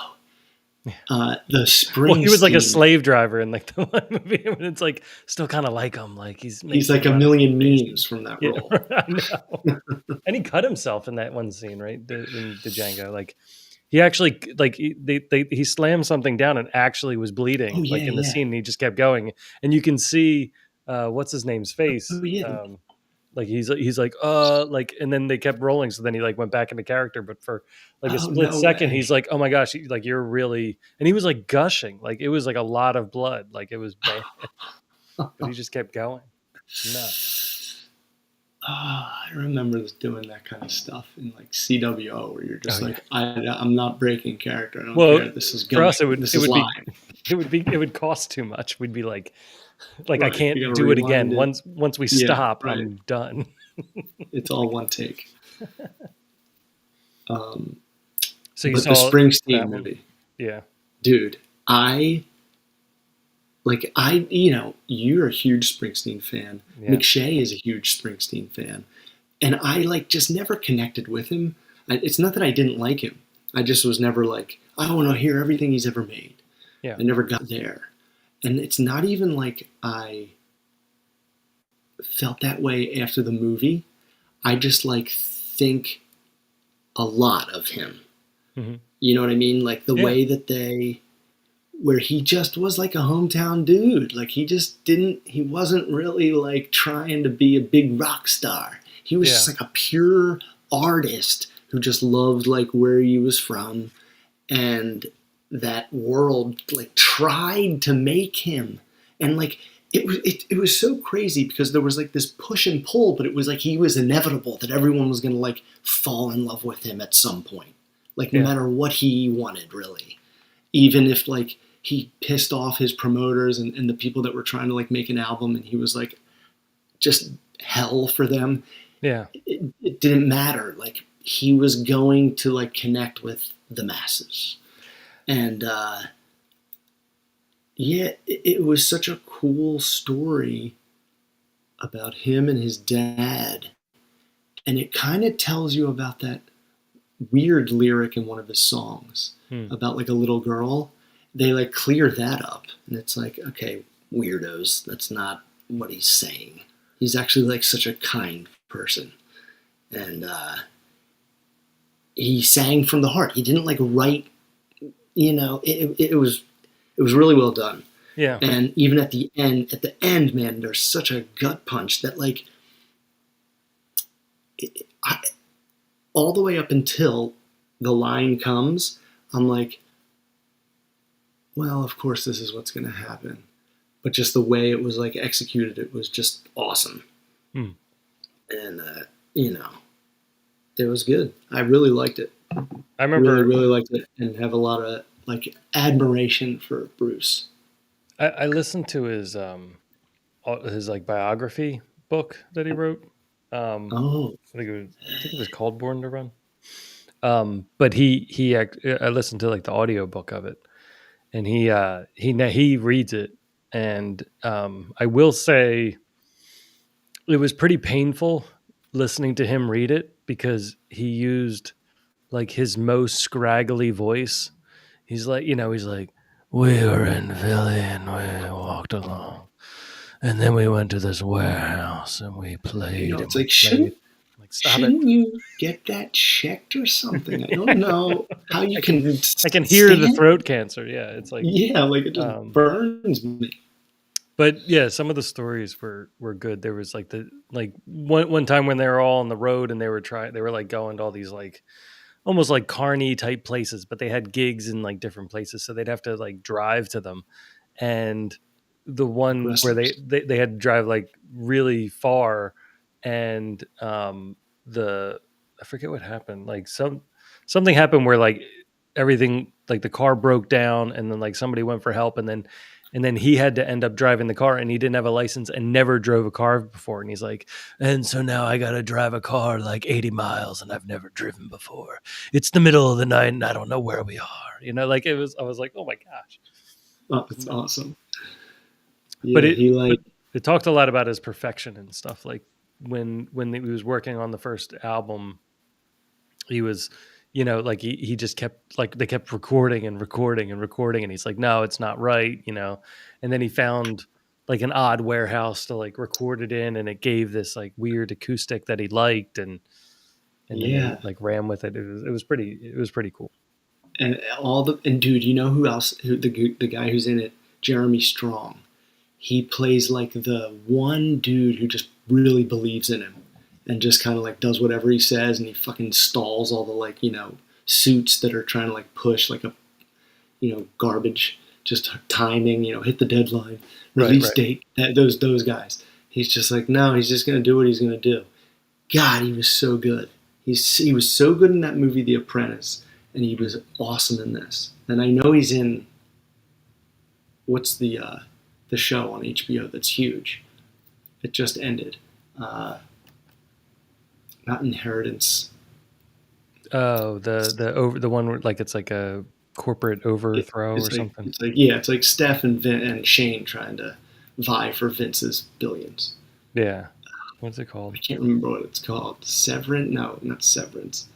yeah. The Well, he was like a Springsteen. slave driver in like the one movie, and it's like still kind of like him. Like he's He's making like a around million faces. memes from that Yeah, role. I know. And he cut himself in that one scene, right? In the Django, like he actually like he slammed something down and actually was Oh bleeding, like yeah, in the yeah. scene. And he just kept going, and you can see what's his name's face. Oh yeah. Like he's like, and then they kept rolling, so then he like went back into character. But for like a Oh split no second, way. he's like, "Oh my gosh, like you're really," and he was like gushing, like it was like a lot of blood, like it was bad, but he just kept going. It's nuts. I remember doing that kind of stuff in like CWO, where you're Oh just yeah. like, I'm not breaking character. I don't Well, care. This is for going. us, it would This it is would be live. it would cost too much. We'd be like I Right. You can't got to do it rewind again. it. Once we Yeah. stop, Right. I'm done. It's all one take. Um, So you but the saw Springsteen that one? movie, Yeah. dude. You're a huge Springsteen fan. Yeah. McShay is a huge Springsteen fan, and I like just never connected with him. It's not that I didn't like him. I just was never like, I want to hear everything he's ever made. Yeah. I never got there. And it's not even like I felt that way after the movie. I just like think a lot of him. Mm-hmm. You know what I mean? Like the Yeah. way that where he just was like a hometown dude. Like he wasn't really like trying to be a big rock star. He was just like a pure artist who just loved like where he was from, and that world like tried to make him. And like it was so crazy because there was like this push and pull, but it was like he was inevitable that everyone was going to like fall in love with him at some point, like no matter what he wanted, really. Even if like he pissed off his promoters and the people that were trying to like make an album, and he was like just hell for them. Yeah. It didn't matter. Like he was going to like connect with the masses. And it was such a cool story about him and his dad. And it kind of tells you about that weird lyric in one of his songs about like a little girl. They like clear that up, and it's like, okay, weirdos, that's not what he's saying. He's actually like such a kind person. And he sang from the heart. He didn't like write, it was really well done. Yeah. And even at the end, man, there's such a gut punch that like all the way up until the line comes, I'm like, well, of course this is what's going to happen. But just the way it was like executed, it was just awesome. And, it was good. I really liked it. I remember really liked it, and have a lot of like admiration for Bruce. I listened to his like biography book that he wrote. I think it was called Born to Run. But I listened to like the audio book of it, and he reads it, and I will say it was pretty painful listening to him read it because he used like his most scraggly voice. He's like, we were in Philly and we walked along, and then we went to this warehouse and we played. It's like, shouldn't you get that checked or something? I don't know how you can. I can hear the throat cancer. Yeah, it's like like it just burns me. But yeah, some of the stories were good. There was like one time when they were all on the road and they were like going to all these like almost like carny type places, but they had gigs in like different places, so they'd have to like drive to them. And the one where they had to drive like really far, and I forget what happened. Like something happened where like everything, like the car broke down, and then like somebody went for help, and then he had to end up driving the car, and he didn't have a license and never drove a car before. And he's like, and so now I got to drive a car like 80 miles and I've never driven before. It's the middle of the night and I don't know where we are. Like I was like, oh my gosh. Oh, it's awesome. Yeah, but it talked a lot about his perfection and stuff. Like when he was working on the first album, he was, like he just kept, like they kept recording and recording and recording, and he's like, no, it's not right, and then he found like an odd warehouse to like record it in, and it gave this like weird acoustic that he liked, and then they like ran with it. It was pretty cool. And dude, you know who else? The guy who's in it, Jeremy Strong. He plays like the one dude who just really believes in him, and just kind of like does whatever he says, and he fucking stalls all the like suits that are trying to like push like a garbage, just timing, hit the deadline, release date. Those guys. He's just like, no, he's just gonna do what he's gonna do, God, he was so good. He was so good in that movie, The Apprentice, and he was awesome in this. And I know he's in what's the show on HBO that's huge. It just ended. Not Inheritance. Oh, the one where like it's like a corporate overthrow or something. It's like Steph and Shane trying to vie for Vince's billions. Yeah. What's it called? I can't remember what it's called. Severance? No, not Severance.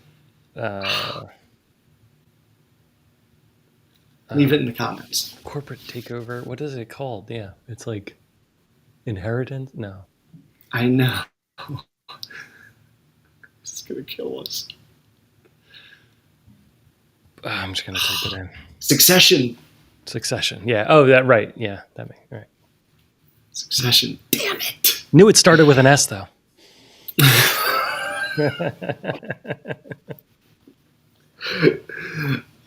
Leave it in the comments. Corporate takeover. What is it called? Yeah, it's like Inheritance. No, I know. It's gonna kill us. I'm just gonna type it in. Succession. Yeah. Oh, that right. Yeah, that makes right. Succession. Damn it. Knew it started with an S though.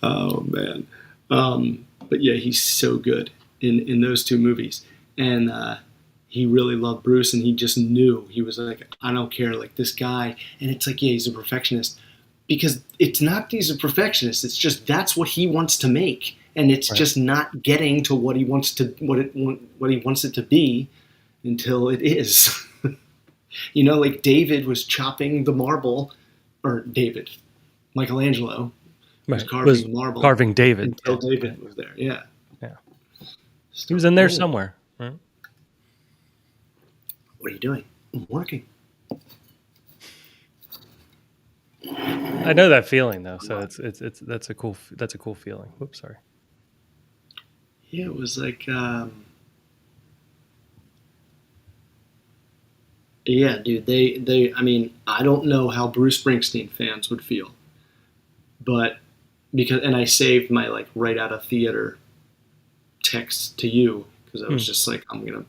Oh man. But yeah, he's so good in those two movies, and he really loved Bruce, and he just knew. He was like, I don't care, like this guy, and it's like, yeah, he's a perfectionist, because it's not that he's a perfectionist. It's just that's what he wants to make, and it's just not getting to what he wants to what he wants it to be until it is. You know, like David was chopping the marble, or Michelangelo. Was carving marble. Carving David. Until David was there, yeah. Yeah. He was in there somewhere, right? What are you doing? I'm working. I know that feeling though, so that's a cool feeling. Whoops, sorry. Yeah, it was like yeah, dude, they I mean, I don't know how Bruce Springsteen fans would feel. But and I saved my like right out of theater text to you because I was just like, I'm gonna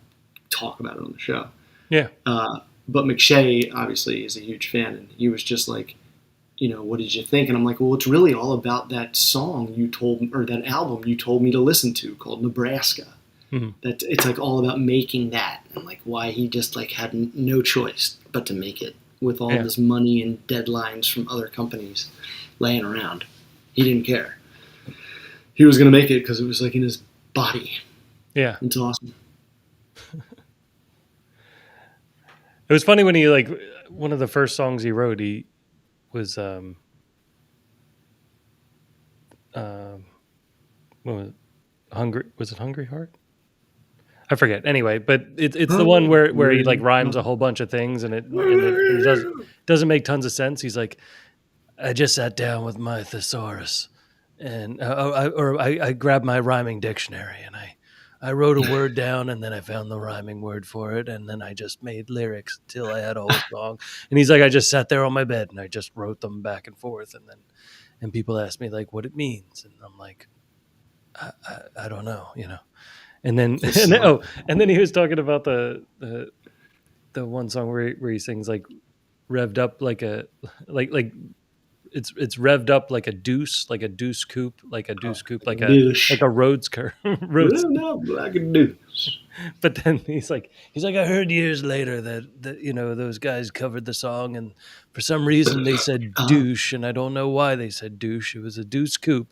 talk about it on the show. Yeah. But McShay obviously is a huge fan, and he was just like, you know, what did you think? And I'm like, well, it's really all about that song or that album you told me to listen to called Nebraska. Mm-hmm. That it's like all about making that, and like why he just like had no choice but to make it with all this money and deadlines from other companies laying around. He didn't care. He was going to make it because it was like in his body. Yeah. It's awesome. It was funny when he like one of the first songs he wrote, he was what was it? Hungry Heart? I forget. Anyway, but it's the one where he like rhymes a whole bunch of things and it doesn't make tons of sense. He's like, I just sat down with my thesaurus, and I grabbed my rhyming dictionary, and I wrote a word down, and then I found the rhyming word for it, and then I just made lyrics until I had a whole song. And he's like, I just sat there on my bed, and I just wrote them back and forth, and people ask me like what it means, and I'm like, I don't know, you know. And then he was talking about the one song where he sings like revved up like it's revved up like a deuce coupe, like a Rhodes curve. Like a deuce. But then he's like, I heard years later that you know those guys covered the song, and for some reason they said douche, and I don't know why they said douche. It was a deuce coupe,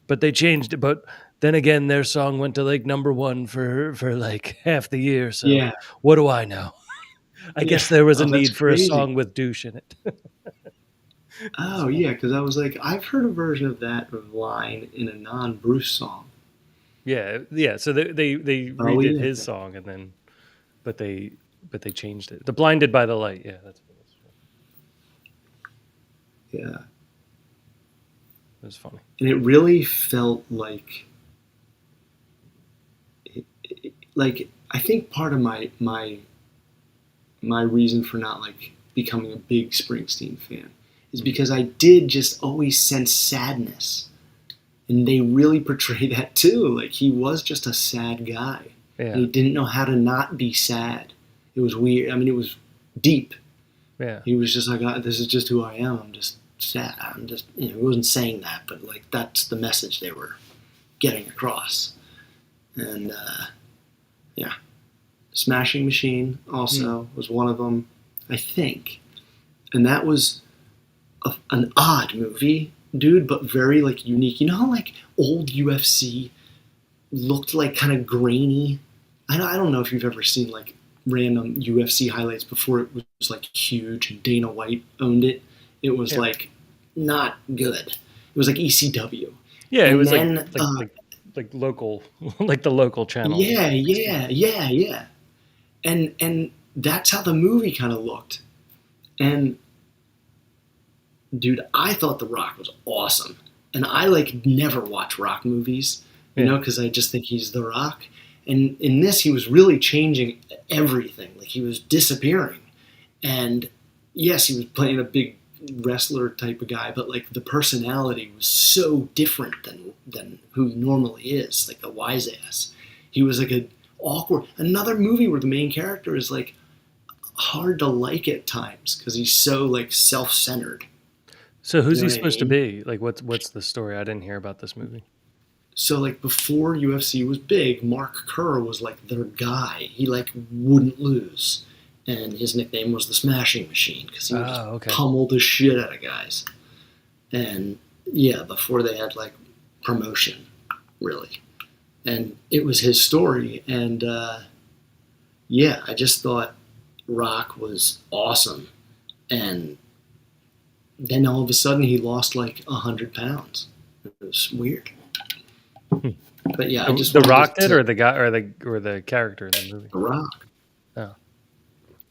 but they changed it. But then again, their song went to like number one for like half the year. So what do I know? I guess there was a need for a song with douche in it. Oh, yeah, because I was like, I've heard a version of that line in a non-Bruce song. Yeah. So they redid his song, and then, but they changed it. The Blinded by the Light. Yeah, that's what it was. Yeah. It was funny. And it really felt like, I think part of my reason for not like becoming a big Springsteen fan is because I did just always sense sadness, and they really portray that too. Like he was just a sad guy. Yeah. He didn't know how to not be sad. It was weird. I mean, it was deep. Yeah. He was just like, this is just who I am. I'm just sad. I'm just, you know, he wasn't saying that, but like that's the message they were getting across. And Smashing Machine also was one of them, I think. and that was an odd movie, dude, but very like unique. You know how like old UFC looked like kind of grainy. I don't know if you've ever seen like random UFC highlights before it was like huge and Dana White owned it. It was Yeah. like not good. It was like ECW. Yeah, it And was then like local, like the local channel. yeah. And that's how the movie kind of looked. And dude, I thought The Rock was awesome. And I like never watch Rock movies, you Yeah. know, because I just think he's The Rock. And in this, he was really changing everything. Like he was disappearing. And yes, he was playing a big wrestler type of guy, but like the personality was so different than who he normally is, like the wise ass. He was like a awkward. Another movie where the main character is like hard to like at times because he's so like self-centered. So You who's know he what I supposed to mean? be? Like, what's the story? I didn't hear about this movie. So like before UFC was big, Mark Kerr was like their guy. He like wouldn't lose, and his nickname was the Smashing Machine because he would just Oh, okay. pummel the shit out of guys. And yeah, before they had like promotion, really, and it was his story. And yeah, I just thought Rock was awesome, and then all of a sudden he lost like 100 pounds. It was weird. Hmm. But yeah, I just The wanted Rock did, or the guy, or the character in the movie. The Rock. Oh,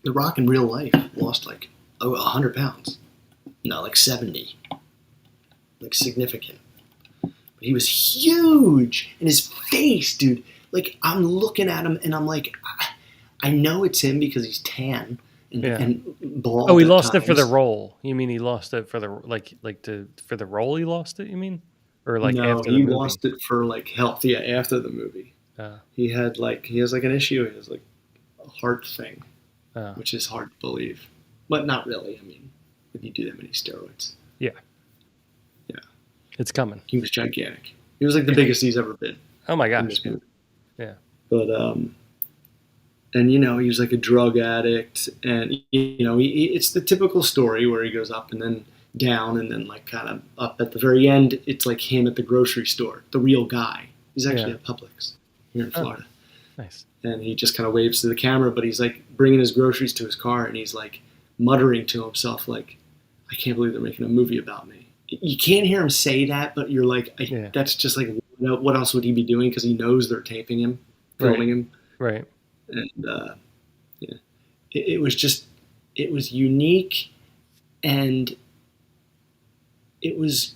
The Rock in real life lost like 100 pounds. No, like 70. Like significant. But he was huge. And his face, dude. Like I'm looking at him and I'm like, I know it's him because he's tan yeah. and bald. Oh, he at lost it for the times. role. You mean he lost it for the for the role? He lost it. You mean, or like No, after the he movie? lost it for like health. Yeah, after the movie. Uh, He has like an issue. He has like a heart thing, uh, which is hard to believe. But not really. I mean, when you do that many steroids. yeah, Yeah. it's coming. He was gigantic. He was like the biggest he's ever been Oh my in gosh. this Yeah. movie. Yeah. But and you know he was like a drug addict, and you know it's the typical story where he goes up and then down and then like kind of up at the very end. It's like him at the grocery store, the real guy. He's actually Yeah. at Publix here in Oh, Florida, nice. and he just kind of waves to the camera, but he's like bringing his groceries to his car, and he's like muttering to himself like, "I can't believe they're making a movie about me." You can't hear him say that, but you're like, Yeah. that's just like, what else would he be doing? Because he knows they're taping him, filming him, Right. and yeah, it was just, it was unique, and it was.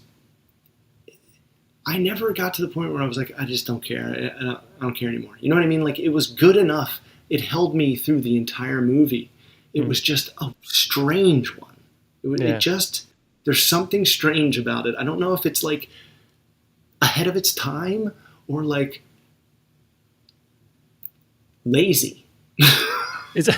I never got to the point where I was like, I just don't care. I don't care anymore. You know what I mean? Like it was good enough. It held me through the entire movie. It Mm. was just a strange one. Yeah. It just, there's something strange about it. I don't know if it's like ahead of its time or like lazy. Is it?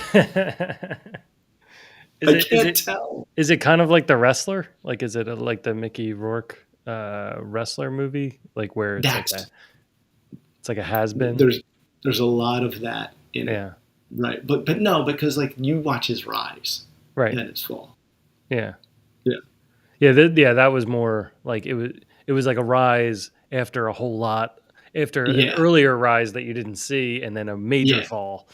I can't tell. Is it kind of like The Wrestler? Like, is it like the Mickey Rourke wrestler movie? Like where That's it's like a has been. there's a lot of that in it, Yeah. right? But no, because like you watch his rise Right. and its fall. Yeah. Yeah. Yeah. Yeah. That was more like it was. It was like a rise after a whole lot, after an Yeah, earlier rise that you didn't see, and then a major yeah, fall,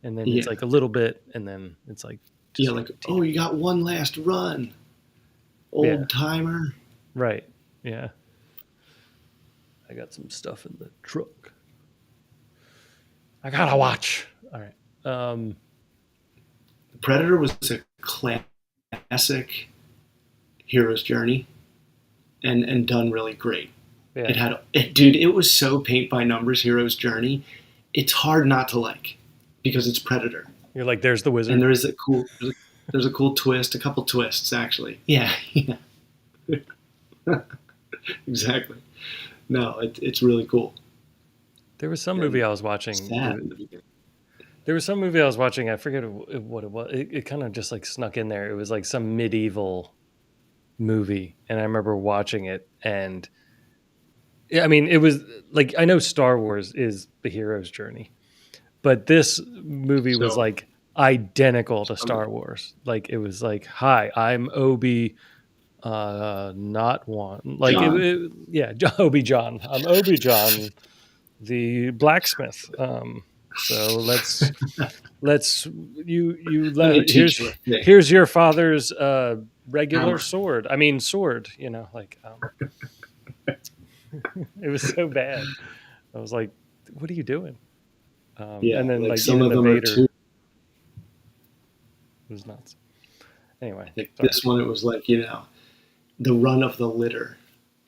and then it's yeah, like a little bit, and then it's like yeah. just like Like, oh, you got one last run, yeah. old timer. Right. Yeah. I got some stuff in the truck. I gotta watch. All right. Predator was a classic hero's journey, and done really great. Yeah. It had, dude, it was so paint by numbers hero's journey. It's hard not to like because it's Predator, You're like, there's the and wizard. there is a cool, there's a cool twist, a couple twists actually. Yeah, yeah, exactly. No, it's really cool. There was some movie And I was watching. sad in the beginning. There was some movie I was watching. I forget what it was. It kind of just like snuck in there. It was like some medieval movie, and I remember watching it. And yeah, I mean, it was like I know Star Wars is the hero's journey, but this movie was So like identical to Star Wars. Like it was like, "Hi, I'm Obi not one." Like John. yeah, Obi John. I'm Obi John, the blacksmith. So let's Let me teach here's you a thing. here's your father's regular Hammer. sword. I mean sword, like it was so bad. I was like, what are you doing? And Yeah, then like like some even of the them are too. Vader was nuts. Anyway, Like sorry. this one, it was like, the run of the litter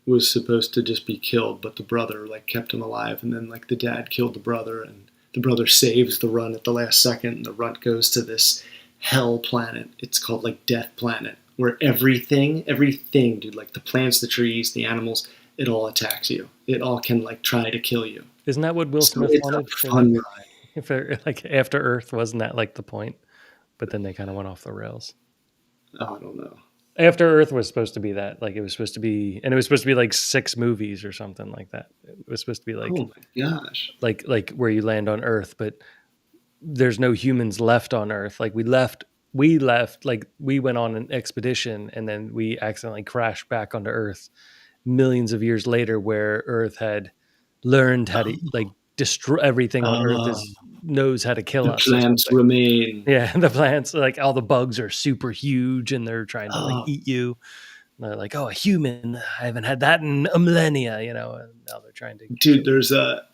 was supposed to just be killed, but the brother like kept him alive, and then like the dad killed the brother, and the brother saves the run at the last second, and the run goes to this hell planet. It's called like Death Planet, where everything, dude, like the plants, the trees, the animals, it all attacks you. It all can like try to kill you. Isn't that what Will So Smith it's a wanted for fun like ride. if like After Earth? Wasn't that like the point? But then they kind of went off the rails. Oh, I don't know. After Earth was supposed to be that. Like it was supposed to be, and it was supposed to be like 6 movies or something like that. It was supposed to be Oh my gosh. like where you land on Earth, but there's no humans left on Earth. Like we left, like we went on an expedition and then we accidentally crashed back onto Earth millions of years later, where Earth had learned how to like destroy everything on Earth Uh, is knows how to kill the us or plants something. remain. Yeah, the plants, like all the bugs are super huge and they're trying to like Oh, eat you. And they're like, oh, a human. I haven't had that in a millennia, and now they're trying to dude, kill you. there's a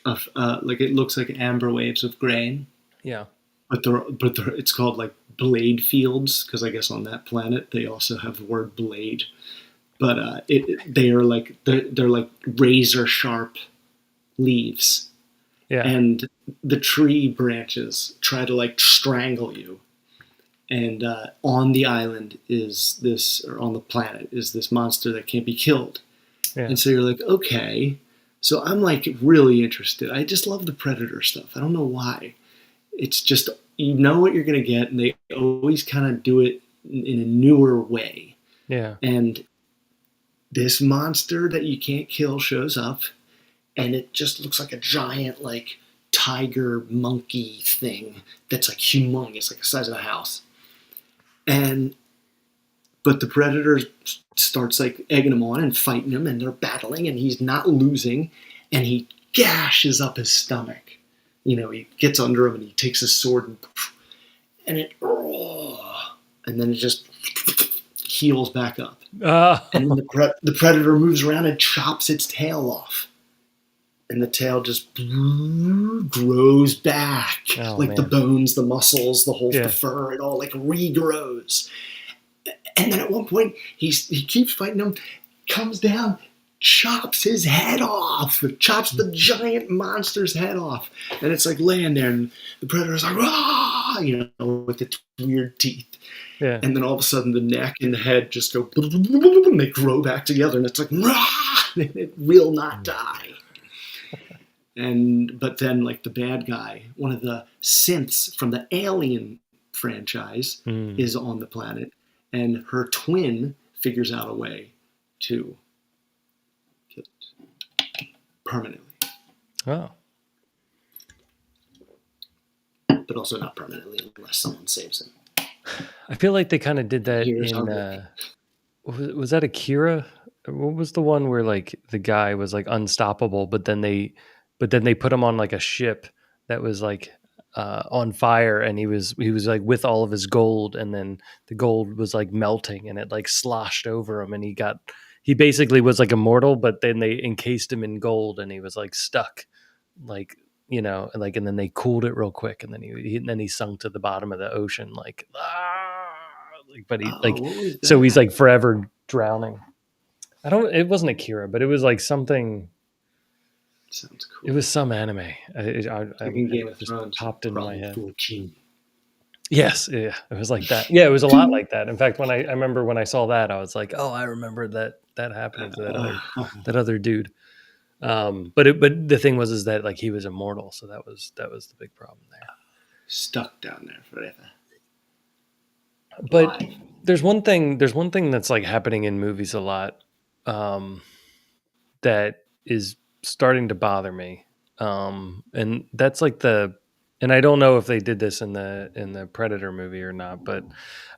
like it looks like amber waves of grain, Yeah. but it's called like blade fields because I guess on that planet they also have the word blade. But they are like they're like razor sharp leaves, Yeah. and the tree branches try to like strangle you. And on the island is this, or on the planet is this monster that can't be killed. Yeah. And so you're like, okay. So I'm like really interested. I just love the Predator stuff. I don't know why. It's just, you know what you're going to get, and they always kind of do it in a newer way. Yeah. And this monster that you can't kill shows up, and it just looks like a giant, like, tiger monkey thing that's like humongous, like the size of a house. And but the predator starts like egging him on and fighting him, and they're battling, and he's not losing, and he gashes up his stomach. He gets under him and he takes his sword and and then it just heals back up. And then the predator moves around and chops its tail off, and the tail just grows back, like man. the bones, the muscles, Yeah. the fur, it all like regrows. And then at one point, he keeps fighting him, comes down, chops his head off, chops the giant monster's head off, and it's like laying there, and the predator's like, ah, with its weird teeth. Yeah. And then all of a sudden, the neck and the head just go, and they grow back together, and it's like, ah, and it will not die. But then, like, the bad guy, one of the synths from the Alien franchise, is on the planet, and her twin figures out a way to kill it permanently. Oh. But also not permanently unless someone saves him. I feel like they kind of did that Here's in was that Akira? What was the one where like the guy was like unstoppable, but then they put him on like a ship that was like on fire, and he was like with all of his gold, and then the gold was like melting and it like sloshed over him, and he basically was like immortal, but then they encased him in gold and he was like stuck, like and then they cooled it real quick, and then he sunk to the bottom of the ocean, like but he what was so that? he's like forever drowning. It wasn't Akira, but it was like something. Sounds cool. It was some anime. Game of just Thrones popped into my head. 14. Yes, yeah, it was like that. Yeah, it was a lot like that. In fact, when I remember when I saw that, I was like, oh, I remember that happening to that other dude. But the thing was that like he was immortal, so that was the big problem there. Stuck down there forever. But there's one thing that's like happening in movies a lot, that is starting to bother me, and that's like the And I don't know if they did this in the Predator movie or not, but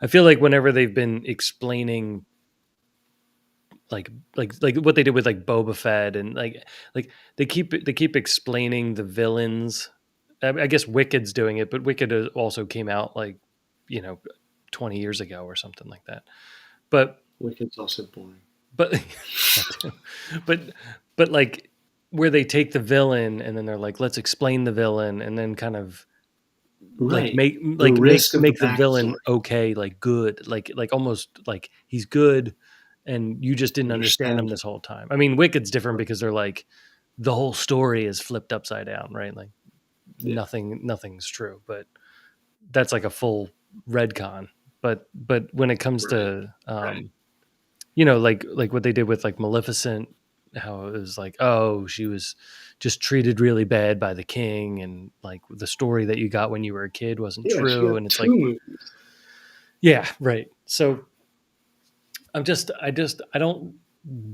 I feel like whenever they've been explaining like what they did with like Boba Fett and like they keep explaining the villains. I guess Wicked's doing it, but Wicked also came out like, you know, 20 years ago or something like that. But Wicked's also boring. but that too. but but like where they take the villain and then they're like, let's explain the villain, and then kind of like Right. make The like make risk of the make the villain backstory. okay, like good, like almost like he's good and you just didn't understand him Understand. this whole time. I mean, Wicked's different because they're like the whole story is flipped upside down, right? Like Yeah. nothing's true, but that's like a full redcon. But when it comes Right. to you know, like what they did with like Maleficent, how it was like, oh, she was just treated really bad by the king, and like the story that you got when you were a kid wasn't Yeah, she true, got and it's two like, movies. yeah, right. So I don't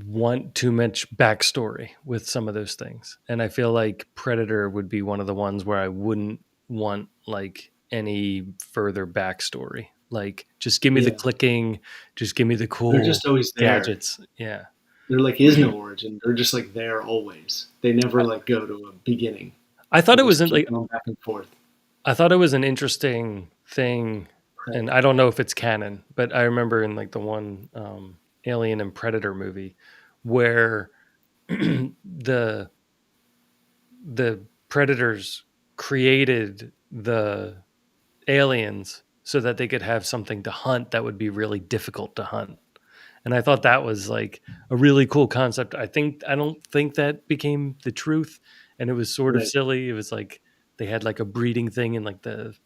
want too much backstory with some of those things, and I feel like Predator would be one of the ones where I wouldn't want like any further backstory. Like, just give me the Yeah. clicking, just give me the They're cool just always there. gadgets. Yeah. There like is no origin. They're just like there always. They never like go to a beginning. I thought They it just wasn't keep like going back and forth. I thought it was an interesting thing, and Right. I don't know if it's canon, but I remember in like the one Alien and Predator movie where the the predators created the aliens so that they could have something to hunt that would be really difficult to hunt. And I thought that was like a really cool concept. I don't think that became the truth, and it was sort of Right. silly. It was like they had like a breeding thing in like the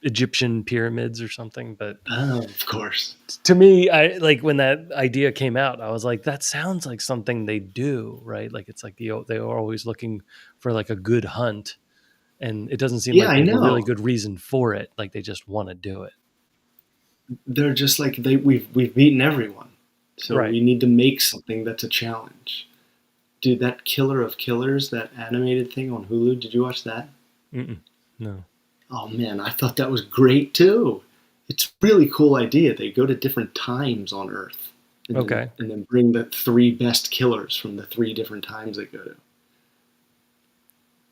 Egyptian pyramids or something. But Oh, of course. to me, I like when that idea came out, I was like, that sounds like something they do, right? Like it's like they are always looking for like a good hunt, and it doesn't seem Yeah, like I there's a really know. good reason for it. Like they just want to do it. They're just like we've beaten everyone. So Right. we need to make something that's a challenge. Dude, that Killer of Killers, that animated thing on Hulu, did you watch that? Mm-mm. No. Oh man, I thought that was great too. It's a really cool idea. They go to different times on Earth Okay. and then bring the three best killers from the three different times they go to.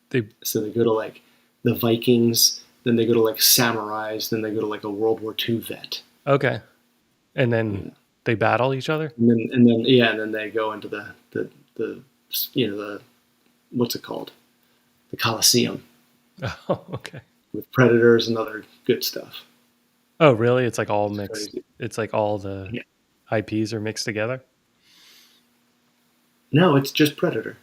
They So they go to like the Vikings, then they go to like samurais, then they go to like a World War II vet. okay. And then Yeah. they battle each other? And then yeah, and then they go into the the what's it called? The Coliseum Oh, okay. with predators and other good stuff. Oh, really? It's like all It's mixed. crazy. It's like all the Yeah. IPs are mixed together. No, it's just Predator.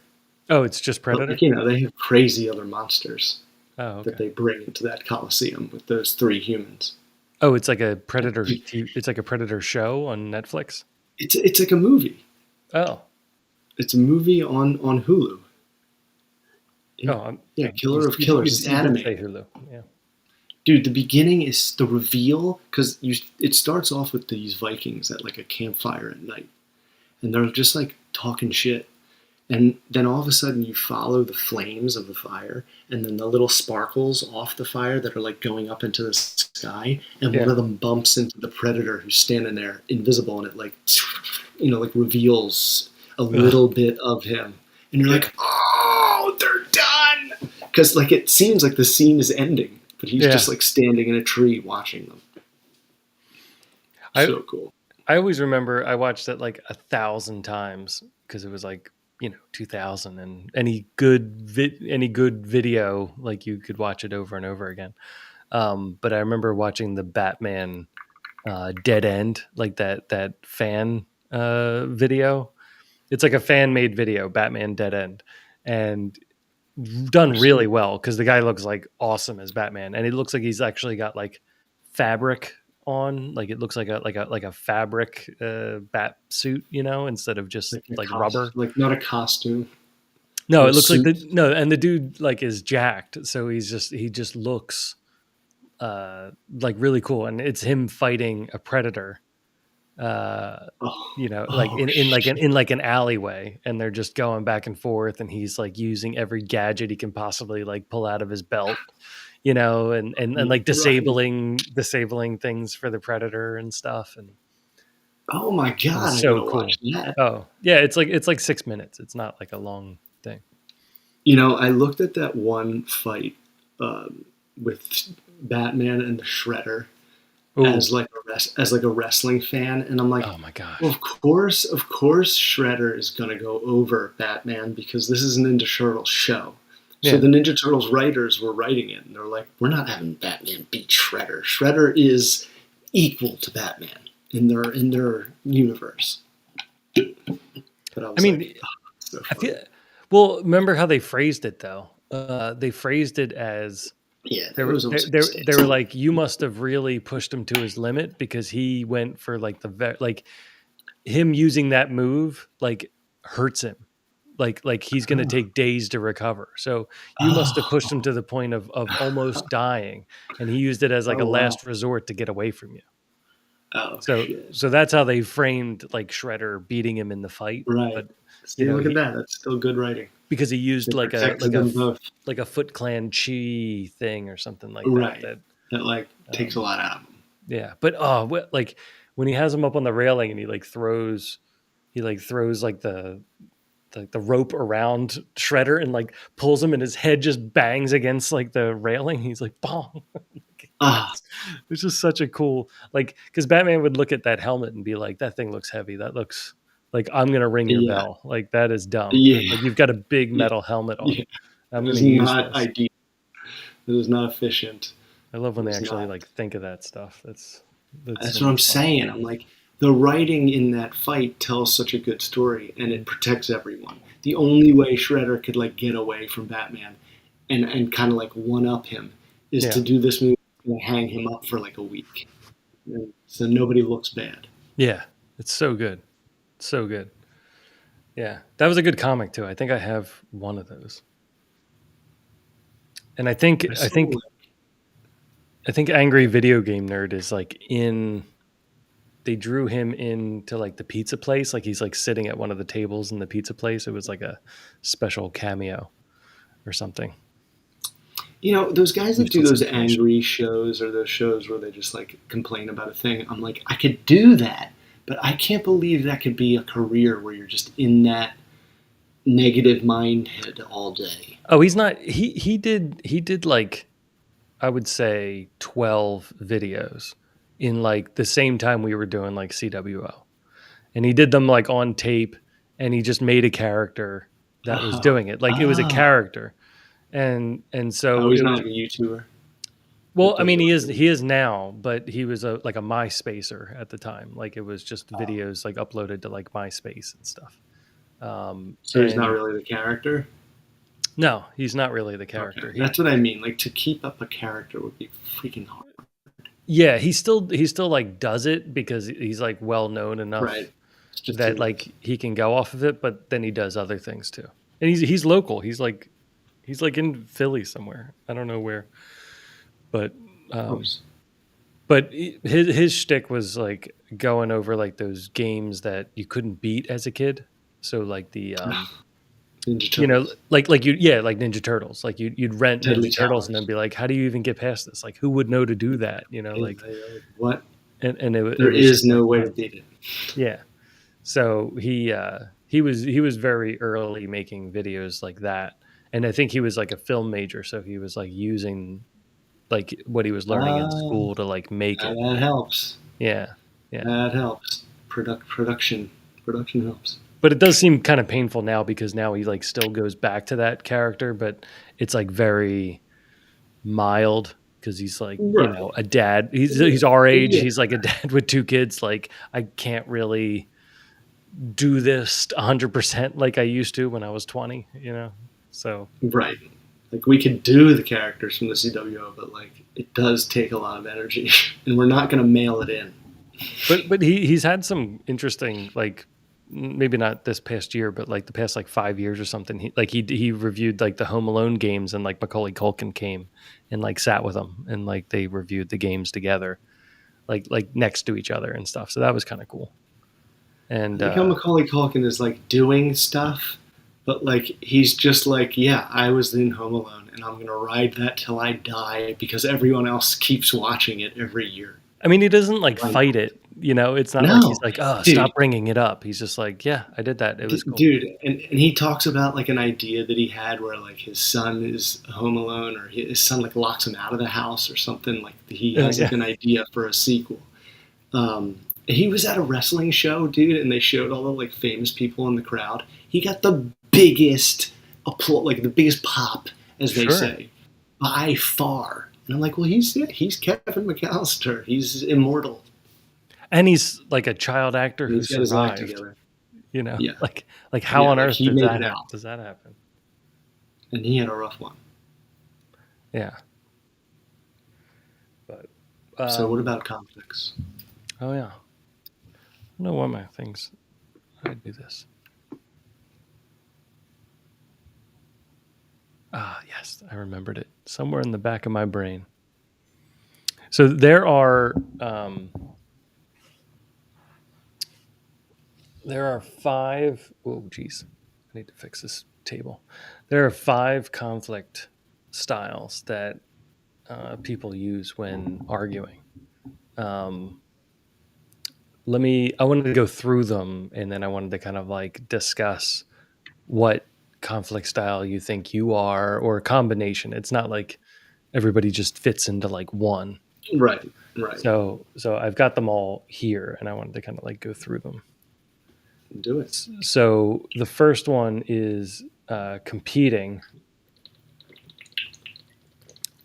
Oh, it's just But Predator? like, they have crazy other monsters Oh, that okay. they bring into that Coliseum with those three humans. Oh, it's like a it's like a Predator show on Netflix? It's like a movie. Oh. It's a movie on Hulu. Oh, Yeah. Yeah, Killer of you Killers. did It's you did say animated. Hulu. Yeah. Dude, the beginning is the reveal because it starts off with these Vikings at like a campfire at night, and they're just like talking shit. And then all of a sudden, you follow the flames of the fire, and then the little sparkles off the fire that are like going up into the sky, and one Yeah. of them bumps into the predator who's standing there invisible, and it like, like reveals a Ugh. little bit of him, and you're Yeah. like, oh, they're done, because like it seems like the scene is ending, but he's just Yeah. like standing in a tree watching them. I So cool. I always remember I watched it like 1,000 times because it was like, 2000, and any good video, like you could watch it over and over again. But I remember watching the Batman Dead End, like that fan video. It's like a fan made video, Batman Dead End, and done Never seen really it. well because the guy looks like awesome as Batman, and it looks like he's actually got like fabric on, like it looks like a fabric bat suit, instead of just Like a like rubber. like not a costume, No, but it a looks like suit. and the dude like is jacked, so he just looks like really cool, and it's him fighting a predator uh, Oh, like oh in like shit. an alleyway, and they're just going back and forth, and he's like using every gadget he can possibly like pull out of his belt, and like Right. disabling things for the predator and stuff, and Oh my it god, was I so gotta watch cool. that. Oh yeah, it's like 6 minutes. It's not like a long thing. I looked at that one fight um, with Batman and the Shredder Oh, as like a wrestling fan, and I'm like, oh my well, gosh. of course, Shredder is gonna go over Batman because this is a Ninja Turtles show. So Yeah. the Ninja Turtles writers were writing it, and they're like, we're not having Batman beat Shredder. Shredder is equal to Batman in their universe. But I I was like, mean, oh, so I feel funny. well. Remember how they phrased it though? They phrased it as Yeah, they it were was they, almost like a they, they stance. were like, you must have really pushed him to his limit because he went for like like him using that move like hurts him. Like he's going to Oh, take days to recover. So you must have pushed him oh, to the point of almost dying, and he used it as like oh a wow. last resort to get away from you. Oh So shit. so that's how they framed like Shredder beating him in the fight, Right. but See, look at he that. That's still good writing. because he They used protected them both. like a Foot Clan chi thing or something like that. Right. That That like takes a um, lot out of them. yeah, but like when he has him up on the railing and he like throws like the rope around Shredder and like pulls him, and his head just bangs against like the railing. He's like, bong. Ah, It's just such a cool, like, because Batman would look at that helmet and be like, that thing looks heavy. That looks like I'm gonna ring your yeah, bell. Like that is dumb. yeah, Like you've got a big yeah, metal helmet on. yeah. I'm It gonna is use not this. ideal. It is not efficient. I love when It they is actually not. like think of that stuff. That's That's so what I'm much fun. saying. I'm like, the writing in that fight tells such a good story, and it Mhm. protects everyone. The only way Shredder could like get away from Batman and kind of like one up him is to Yeah, do this move and hang him up for like a week, and so nobody looks bad. yeah, it's so good, so good. Yeah, that was a good comic too. I think I have one of those, and I saw like, I think Angry Video Game Nerd is like in. They drew him into like the pizza place, like he's like sitting at one of the tables in the pizza place. It was like a special cameo or something. those guys that do Useless those information. angry shows or those shows where they just like complain about a thing. I'm like, I could do that, but I can't believe that could be a career where you're just in that negative mindhead all day. Oh, he's not. He did like I would say 12 videos in like the same time we were doing like CWO, and he did them like on tape, and he just made a character that was Oh, doing it. Like it was a oh, character, and oh, so he's it not was. like a YouTuber Well, that I does mean, it. he is now, but he was a like a MySpacer at the time. Like it was just Oh, videos like uploaded to like MySpace and stuff. so he's not And really the character. no, he's not really the Okay, character. that's what I mean. Like to keep up a character would be freaking hard, Yeah, he still like does it because he's like well known right? enough It's just that to like he can go off of it, but then he does other things too. And he's local. He's like in Philly somewhere. I don't know where, but um, oops. but his shtick was like going over like those games that you couldn't beat as a kid. So like the Ninja Turtles, like you yeah like Ninja Turtles. Like you'd rent Deadly Ninja Turtles and then Towers. be like, how do you even get past this? Like who would know to do that? Like Like, what? and it There was is just like no way to nuts. beat it. Yeah. So he was very early making videos like that. And I think he was like a film major, so he was like using like what he was learning in Ah, school to like make it. that helps. Yeah. Yeah. That helps. Production helps. But it does seem kind of painful now because now he like still goes back to that character, but it's like very mild because he's like, Right. a dad. He's our age. Yeah. He's like a dad with two kids. Like I can't really do this 100% like I used to when I was 20. So, Right. Like we could do the characters from the CWO, but like it does take a lot of energy, and we're not going to mail it in. but he's had some interesting like maybe not this past year, but like the past like 5 years or something. He reviewed like the Home Alone games, and like Macaulay Culkin came and like sat with him, and like they reviewed the games together. like next to each other and stuff. So that was kind of cool. And I like how Macaulay Culkin is like doing stuff, but like he's just like, yeah, I was in Home Alone, and I'm gonna ride that till I die because everyone else keeps watching it every year. I mean, he doesn't like Like, fight it, It's not like he's no, like, oh, dude, stop bringing it up. He's just like, yeah, I did that. It was cool. dude, and he talks about like an idea that he had where like his son is home alone, or his son like locks him out of the house or something. Like he has like an idea for a sequel. He was at a wrestling show, dude, and they showed all the like famous people in the crowd. He got the biggest applause, like the biggest pop, as they say, by far. And I'm like, well, he's Kevin McAllister. He's immortal. And he's like a child actor who He's got his act survived. together. Yeah. Like how on earth does that happen? And he had a rough one. Yeah. But so what about conflicts? Oh yeah. I don't know why my things. I do this. Ah, yes, I remembered it somewhere in the back of my brain. So there are 5. Oh, geez, I need to fix this table. There are 5 conflict styles that people use when arguing. I wanted to go through them, and then I wanted to kind of like discuss what conflict style you think you are, or a combination. It's not like everybody just fits into like one. Right. So I've got them all here, and I wanted to kind of like go through them. Do it. So the first one is competing.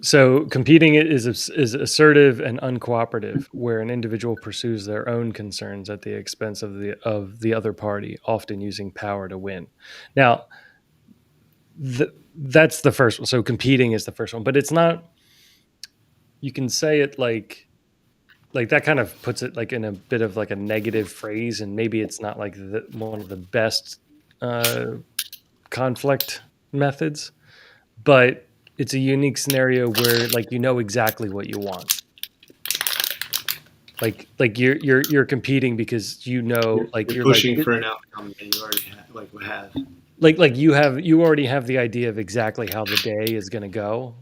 So competing is assertive and uncooperative, where an individual pursues their own concerns at the expense of the other party, often using power to win. Now, that's the first one. So competing is the first one, but it's not. You can say it like that kind of puts it like in a bit of like a negative phrase, and maybe it's not like one of the best conflict methods, but it's a unique scenario where like exactly what you want. Like you're competing because you're pushing for an outcome that you already have. Like you already have the idea of exactly how the day is going to go,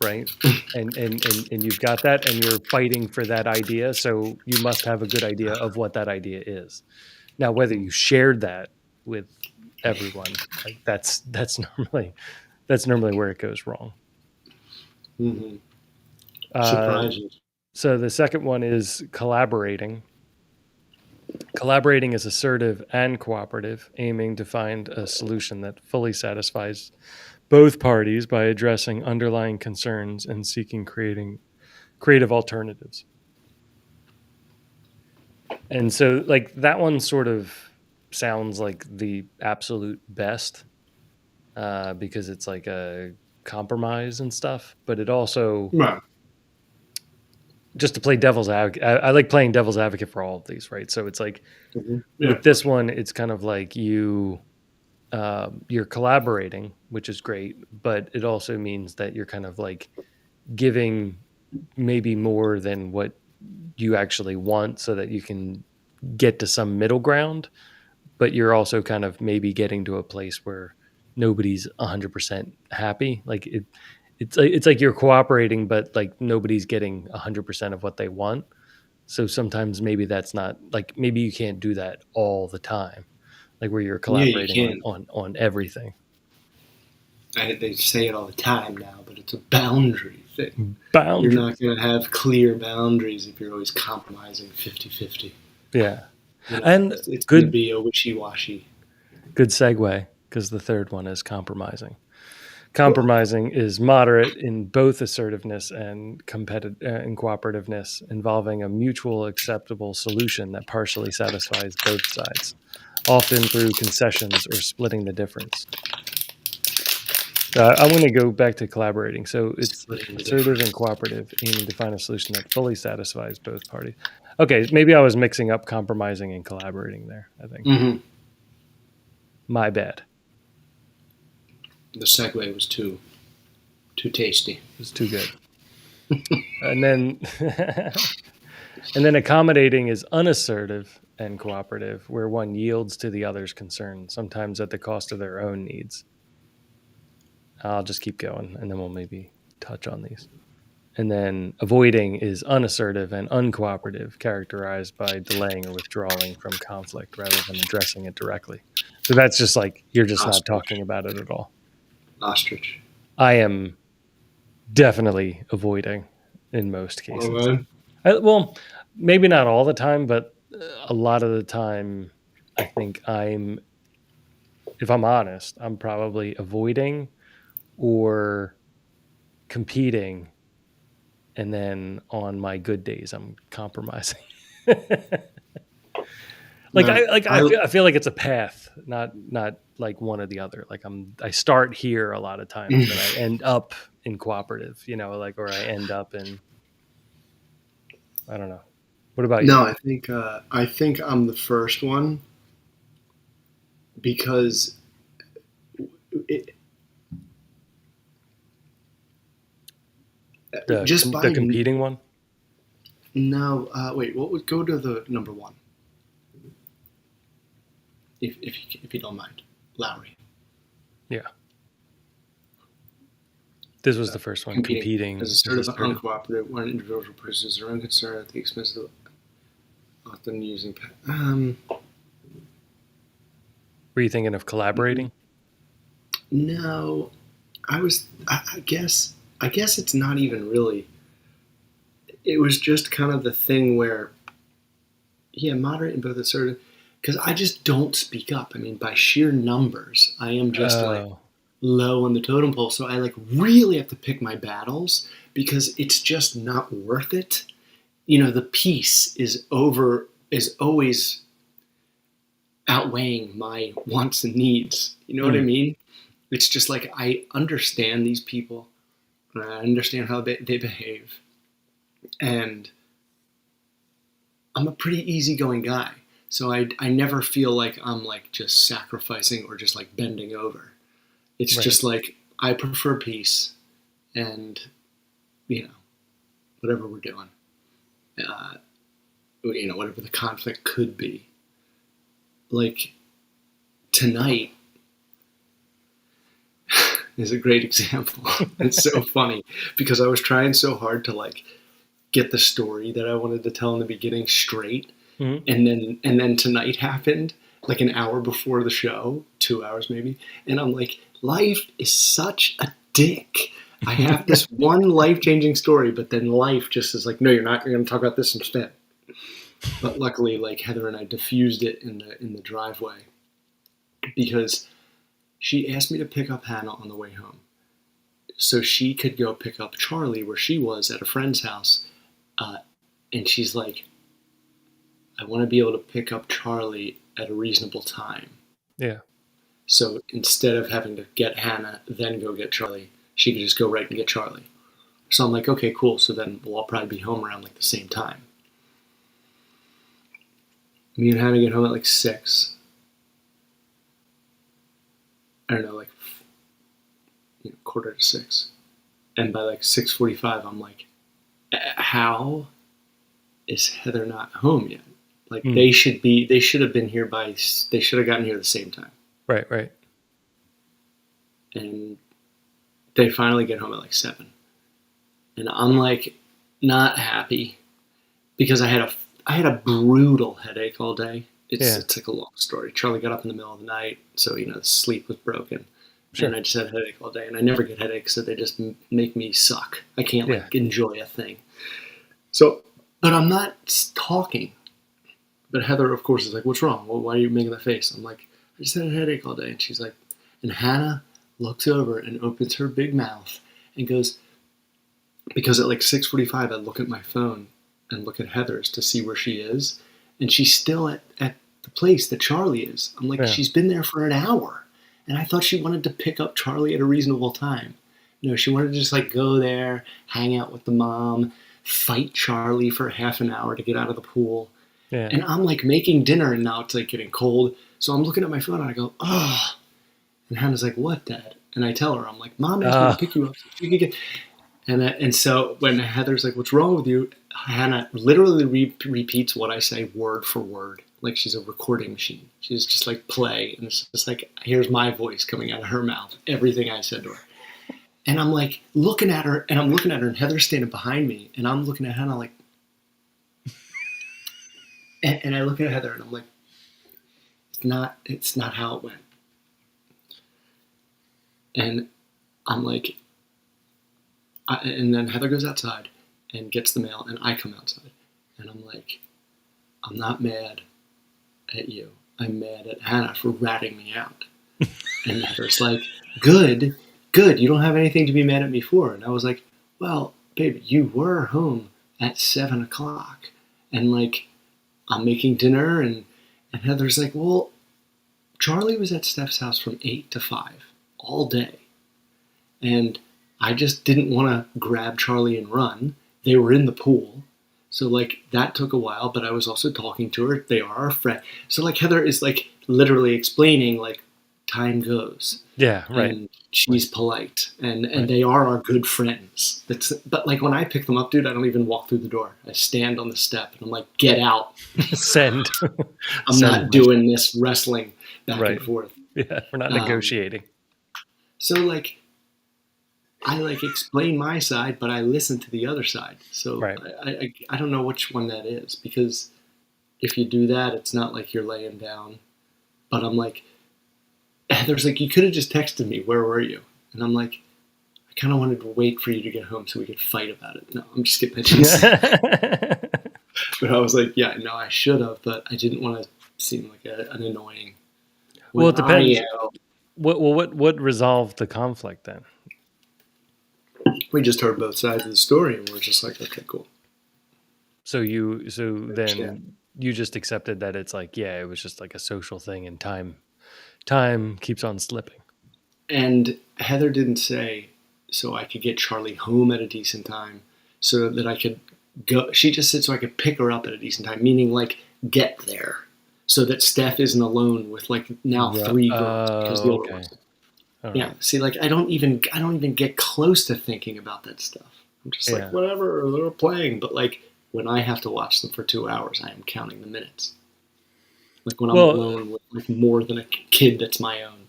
right? and you've got that, and you're fighting for that idea, so you must have a good idea of what that idea is. Now, whether you shared that with everyone, like that's normally where it goes wrong. Mm-hmm. Surprises. So the second one is collaborating. Collaborating is assertive and cooperative, aiming to find a solution that fully satisfies both parties by addressing underlying concerns and seeking creative alternatives. And so like that one sort of sounds like the absolute best because it's like a compromise and stuff, but it also just to play devil's advocate. I like playing devil's advocate for all of these, right? So it's like with this one, it's kind of like you're collaborating, which is great, but it also means that you're kind of like giving maybe more than what you actually want so that you can get to some middle ground, but you're also kind of maybe getting to a place where nobody's 100% happy. Like it's like you're cooperating, but like nobody's getting 100% of what they want. So sometimes maybe that's not like, maybe you can't do that all the time, like where you're collaborating on everything. They say it all the time now, but it's a boundary thing. You're not going to have clear boundaries if you're always compromising 50-50. Yeah. And it's going to be a wishy-washy. Good segue, because the third one is compromising. Compromising is moderate in both assertiveness and cooperativeness, involving a mutual acceptable solution that partially satisfies both sides, often through concessions or splitting the difference. I'm going to go back to collaborating. So it's assertive and cooperative, aiming to find a solution that fully satisfies both parties. Okay, maybe I was mixing up compromising and collaborating there, I think. Mm-hmm. My bad. The segue was too tasty. It was too good. And then And then accommodating is unassertive and cooperative, where one yields to the other's concern, sometimes at the cost of their own needs. I'll just keep going, and then we'll maybe touch on these. And then avoiding is unassertive and uncooperative, characterized by delaying or withdrawing from conflict rather than addressing it directly. So that's just like you're just not Ostrich. talking about it at all. Ostrich. I am definitely avoiding in most cases. Okay. Well, maybe not all the time, but a lot of the time, I think if I'm honest, I'm probably avoiding or competing. And then on my good days, I'm compromising. No, I feel like it's a path, not like one or the other. Like I start here a lot of times, and I end up in cooperative, or I end up in, I don't know. What about you? no, I think I'm the first one because it, just by The competing one? no, wait, what would go to the number one? If you don't mind, Lowry. Yeah. This was the first one. Competing as assertive and uncooperative when individuals produces their own concern at the expense of often using. Were you thinking of collaborating? No, I guess it's not even really. It was just kind of the thing where, yeah, moderate and both assertive, because I just don't speak up. I mean, by sheer numbers, I am just like low on the totem pole. So I like really have to pick my battles because it's just not worth it. The peace is always outweighing my wants and needs. You know what I mean? It's just like I understand these people, and I understand how they behave, and I'm a pretty easygoing guy. So I never feel like I'm like just sacrificing or just like bending over. It's just like I prefer peace, and whatever we're doing, whatever the conflict could be. Like tonight is a great example. It's so funny because I was trying so hard to like get the story that I wanted to tell in the beginning straight. And then tonight happened like an hour before the show, 2 hours maybe. And I'm like, life is such a dick. I have this one life-changing story, but then life just is like, no, you're not. You're going to talk about this instead. But luckily, like Heather and I diffused it in the driveway because she asked me to pick up Hannah on the way home so she could go pick up Charlie where she was at a friend's house. And she's like, I want to be able to pick up Charlie at a reasonable time. Yeah. So instead of having to get Hannah, then go get Charlie, she could just go right and get Charlie. So I'm like, okay, cool. So then we'll all probably be home around like the same time. Me and Hannah get home at like 6. I don't know, like 5:45. And by like 6:45, I'm like, how is Heather not home yet? Like they should have been here they should have gotten here at the same time. Right. And they finally get home at like 7. And I'm like not happy because I had a brutal headache all day. It's like a long story. Charlie got up in the middle of the night, so the sleep was broken. Sure. And I just had a headache all day. And I never get headaches, so they just make me suck. I can't enjoy a thing. So, but I'm not talking. But Heather, of course, is like, what's wrong? Why are you making that face? I'm like, I just had a headache all day. And she's like, and Hannah looks over and opens her big mouth and goes, because at like 6:45, I look at my phone and look at Heather's to see where she is. And she's still at the place that Charlie is. I'm like, she's been there for an hour. And I thought she wanted to pick up Charlie at a reasonable time. She wanted to just like go there, hang out with the mom, fight Charlie for half an hour to get out of the pool. Yeah. And I'm like making dinner and now it's like getting cold. So I'm looking at my phone and I go, oh. And Hannah's like, what, Dad? And I tell her, I'm like, Mom asked me to pick you up. So you could get... And so when Heather's like, what's wrong with you? Hannah literally repeats what I say word for word, like she's a recording machine. She's just like play, and it's just like here's my voice coming out of her mouth, everything I said to her. And I'm like looking at her, and Heather's standing behind me, and I'm looking at Hannah like, and I look at Heather, and I'm like, it's not how it went. And I'm like, and then Heather goes outside and gets the mail, and I come outside, and I'm like, I'm not mad at you. I'm mad at Hannah for ratting me out. And Heather's like, good. You don't have anything to be mad at me for. And I was like, well, babe, you were home at 7:00, and like, I'm making dinner, and Heather's like, well, Charlie was at Steph's house from 8 to 5 all day, and I just didn't want to grab Charlie and run. They were in the pool. So, like, that took a while, but I was also talking to her. They are our friend. So, like, Heather is, like, literally explaining, like, time goes. Yeah, right. And she's polite. And Right. they are our good friends. But, like, when I pick them up, dude, I don't even walk through the door. I stand on the step, and I'm like, get out. Send. I'm not doing this wrestling back Right. and forth. Yeah, we're not negotiating. So, like, I like explain my side, but I listen to the other side. So Right. I don't know which one that is, because if you do that, it's not like you're laying down. But I'm like, Heather's like, you could have just texted me. Where were you? And I'm like, I kind of wanted to wait for you to get home so we could fight about it. No, I'm just kidding. But I was like, yeah, no, I should have, but I didn't want to seem like an annoying. Well, it depends. What resolved the conflict then? We just heard both sides of the story, and we're just like, okay, cool. So you just accepted that it's like, yeah, it was just like a social thing, and time keeps on slipping. And Heather didn't say so I could get Charlie home at a decent time, so that I could go. She just said so I could pick her up at a decent time, meaning like get there, so that Steph isn't alone with like now 3 girls because the older ones. Yeah, right. See, like I don't even get close to thinking about that stuff. I'm just like, whatever, they're playing. But like when I have to watch them for 2 hours, I am counting the minutes. Like when I'm alone with like more than a kid that's my own.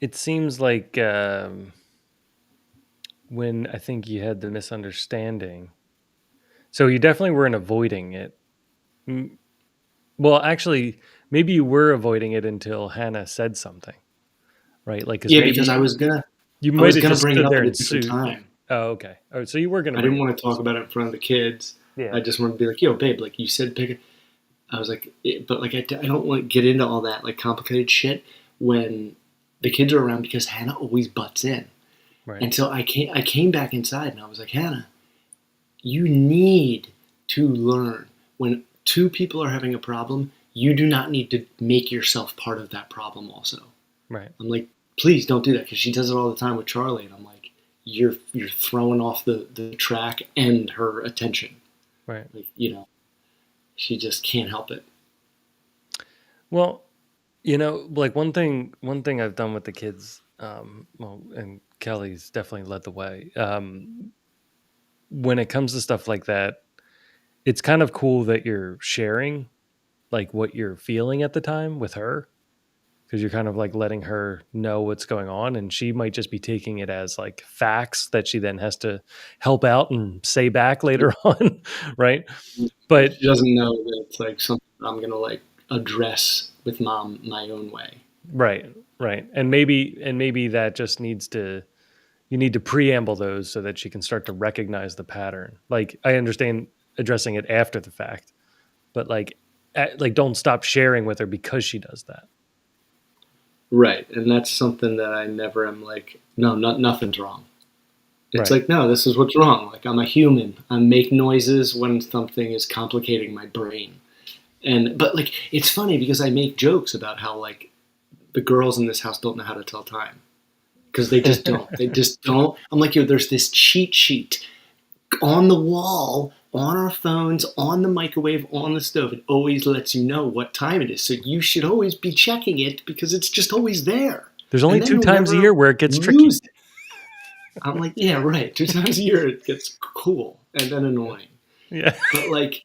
It seems like when I think you had the misunderstanding, so you definitely weren't avoiding it. Well, actually, maybe you were avoiding it until Hannah said something, right? Like, because I was gonna bring it up at a different time. Oh, okay. All right, so you were gonna. I didn't want to talk about it in front of the kids. Yeah. I just wanted to be like, yo, babe, like you said, pick it. I was like, but like I don't want to get into all that like complicated shit when the kids are around, because Hannah always butts in. Right. And so I came back inside and I was like, Hannah, you need to learn when 2 people are having a problem, you do not need to make yourself part of that problem also. Right. I'm like, please don't do that, because she does it all the time with Charlie, and I'm like, you're throwing off the track and her attention. Right. Like, she just can't help it. Well, like one thing I've done with the kids, and Kelly's definitely led the way. When it comes to stuff like that, it's kind of cool that you're sharing like what you're feeling at the time with her, because you're kind of like letting her know what's going on, and she might just be taking it as like facts that she then has to help out and say back later on, right? But she doesn't know that it's like something I'm gonna like address with mom my own way. Right. And maybe that just you need to preamble those so that she can start to recognize the pattern. Like, I understand addressing it after the fact, but like don't stop sharing with her because she does that. Right. And that's something that I never am like, no, nothing's wrong. It's like, no, this is what's wrong. Like, I'm a human. I make noises when something is complicating my brain. But like, it's funny because I make jokes about how like the girls in this house don't know how to tell time. Because they just don't. They just don't. I'm like, yo, there's this cheat sheet on the wall, on our phones, on the microwave, on the stove. It always lets you know what time it is. So you should always be checking it because it's just always there. There's only 2 times a year where it gets tricky. I'm like, yeah, right. 2 times a year it gets cool. and then annoying. Yeah. But like,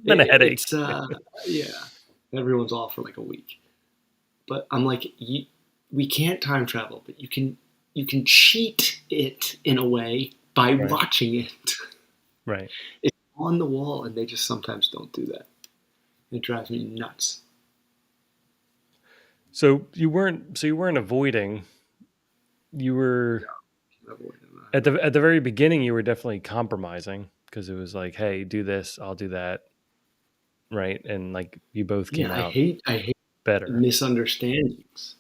Then a headache. it's yeah, everyone's off for like a week. But I'm like, we can't time travel, but you can cheat it in a way by Right. watching it. Right. It's on the wall, and they just sometimes don't do that. It drives me nuts. So you weren't avoiding. You were at the very beginning. You were definitely compromising because it was like, hey, do this, I'll do that, right? And like you both Yeah, came I out hate I hate better. misunderstandings.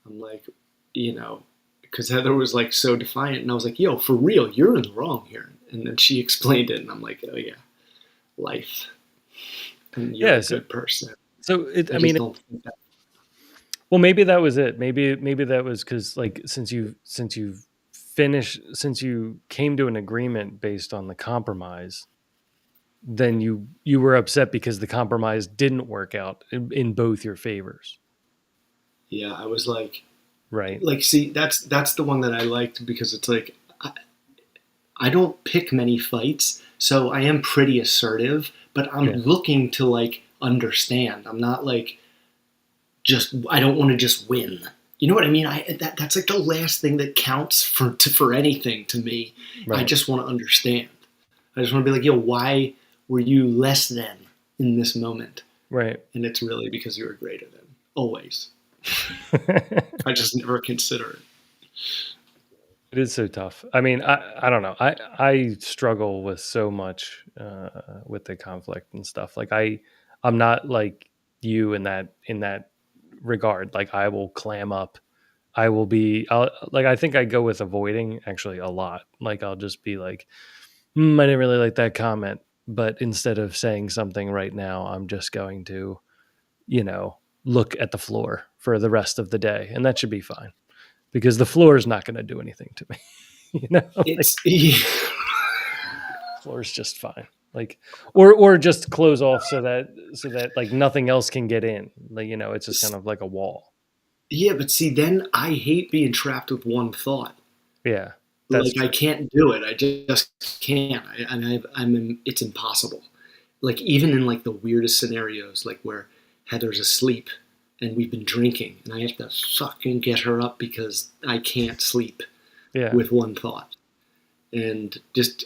I'm like, because Heather was like so defiant, and I was like, "Yo, for real, you're in the wrong here." And then she explained it, and I'm like, "Oh yeah, life, and you're Yeah. a good person." So it. I I just mean, don't think that. well, maybe that was it. Maybe that was because like since you came to an agreement based on the compromise, then you were upset because the compromise didn't work out in both your favors, Yeah, I was like, right? see, that's the one that I liked because it's like I don't pick many fights, so I am pretty assertive, but I'm Yeah. looking to like understand. I'm not like just I don't want to just win. You know what I mean? That's like the last thing that counts for anything to me. I Right. just want to understand. I just want to be like, yo, why were you less than in this moment? Right. And it's really because you were greater than. Always. I just never consider it. It is so tough. I mean, I don't know. I struggle with so much with the conflict and stuff. Like I'm not like you in that regard. Like I will clam up. I'll like I think I go with avoiding actually a lot. Like I'll just be like, I didn't really like that comment, but instead of saying something right now, I'm just going to, look at the floor for the rest of the day, and that should be fine because the floor is not going to do anything to me. Like It's yeah. floor is just fine. Like, or just close off so that like nothing else can get in. Like it's just kind of like a wall. Yeah, but see, then I hate being trapped with one thought. Yeah, that's Like I true. can't do it. I just can't. It's impossible. Like even in like the weirdest scenarios, like where Heather's asleep and we've been drinking, and I have to fucking get her up because I can't sleep Yeah, with one thought. And just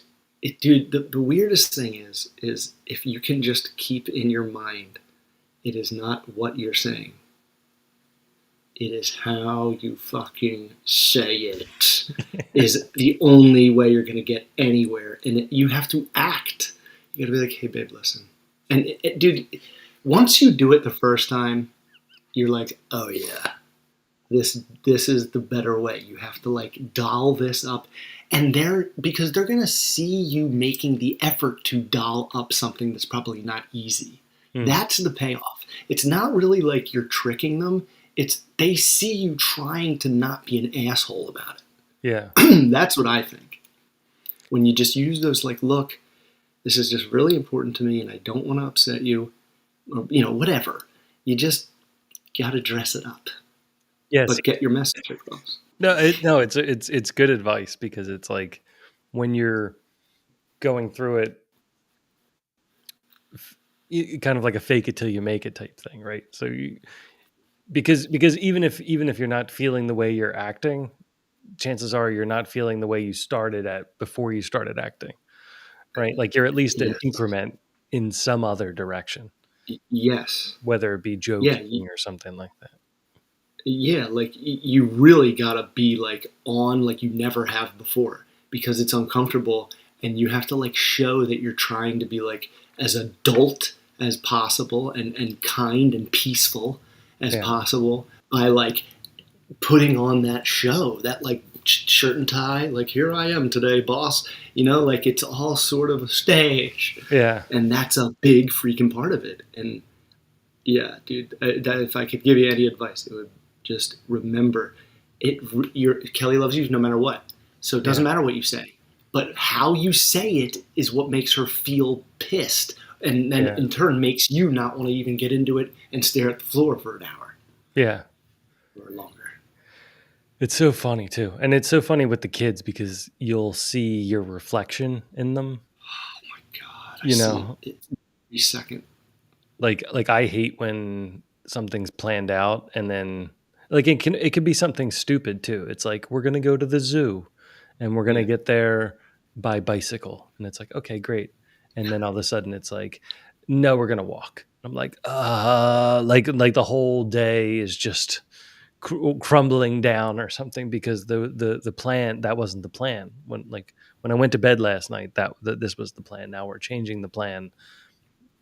dude, the weirdest thing is if you can just keep in your mind, it is not what you're saying. It is how you fucking say it is the only way you're going to get anywhere. And you have to act. You got to be like, hey, babe, listen. And dude, once you do it the first time, you're like, oh yeah, this is the better way. You have to like doll this up. And because they're going to see you making the effort to doll up something that's probably not easy. mm, That's the payoff. It's not really like you're tricking them. It's they see you trying to not be an asshole about yeah, it. That's what I think. When you just use those like, look, this is just really important to me, and I don't want to upset you, or whatever. You just got to dress it up, yes. but get your message across. No, it's good advice because it's like when you're going through it, kind of like a fake it till you make it type thing, right? So because even if you're not feeling the way you're acting, chances are you're not feeling the way you started at before you started acting, right? Like you're at least an Yes, increment in some other direction, yes, whether it be yeah, joking or something like that. yeah. Like you really gotta be like on like you never have before because it's uncomfortable, and you have to like show that you're trying to be like as adult as possible and kind and peaceful as Yeah, possible by like putting on that show, that like shirt and tie, like here I am today, boss. Like it's all sort of a stage, yeah, and that's a big freaking part of it. And yeah, dude, that if I could give you any advice, it would just remember it. Kelly loves you no matter what, so it doesn't yeah, matter what you say, but how you say it is what makes her feel pissed, and then yeah, in turn makes you not want to even get into it and stare at the floor for an hour yeah. or longer. It's so funny too, and it's so funny with the kids because you'll see your reflection in them, I You see know, it every second. like I hate when something's planned out and then like it could be something stupid too. It's like we're gonna go to the zoo and we're gonna Yeah. get there by bicycle. And it's like, okay, great. And then all of a sudden it's like, no, we're gonna walk. I'm like, like the whole day is just crumbling down or something because the plan that wasn't the plan when I went to bed last night that this was the plan. Now we're changing the plan.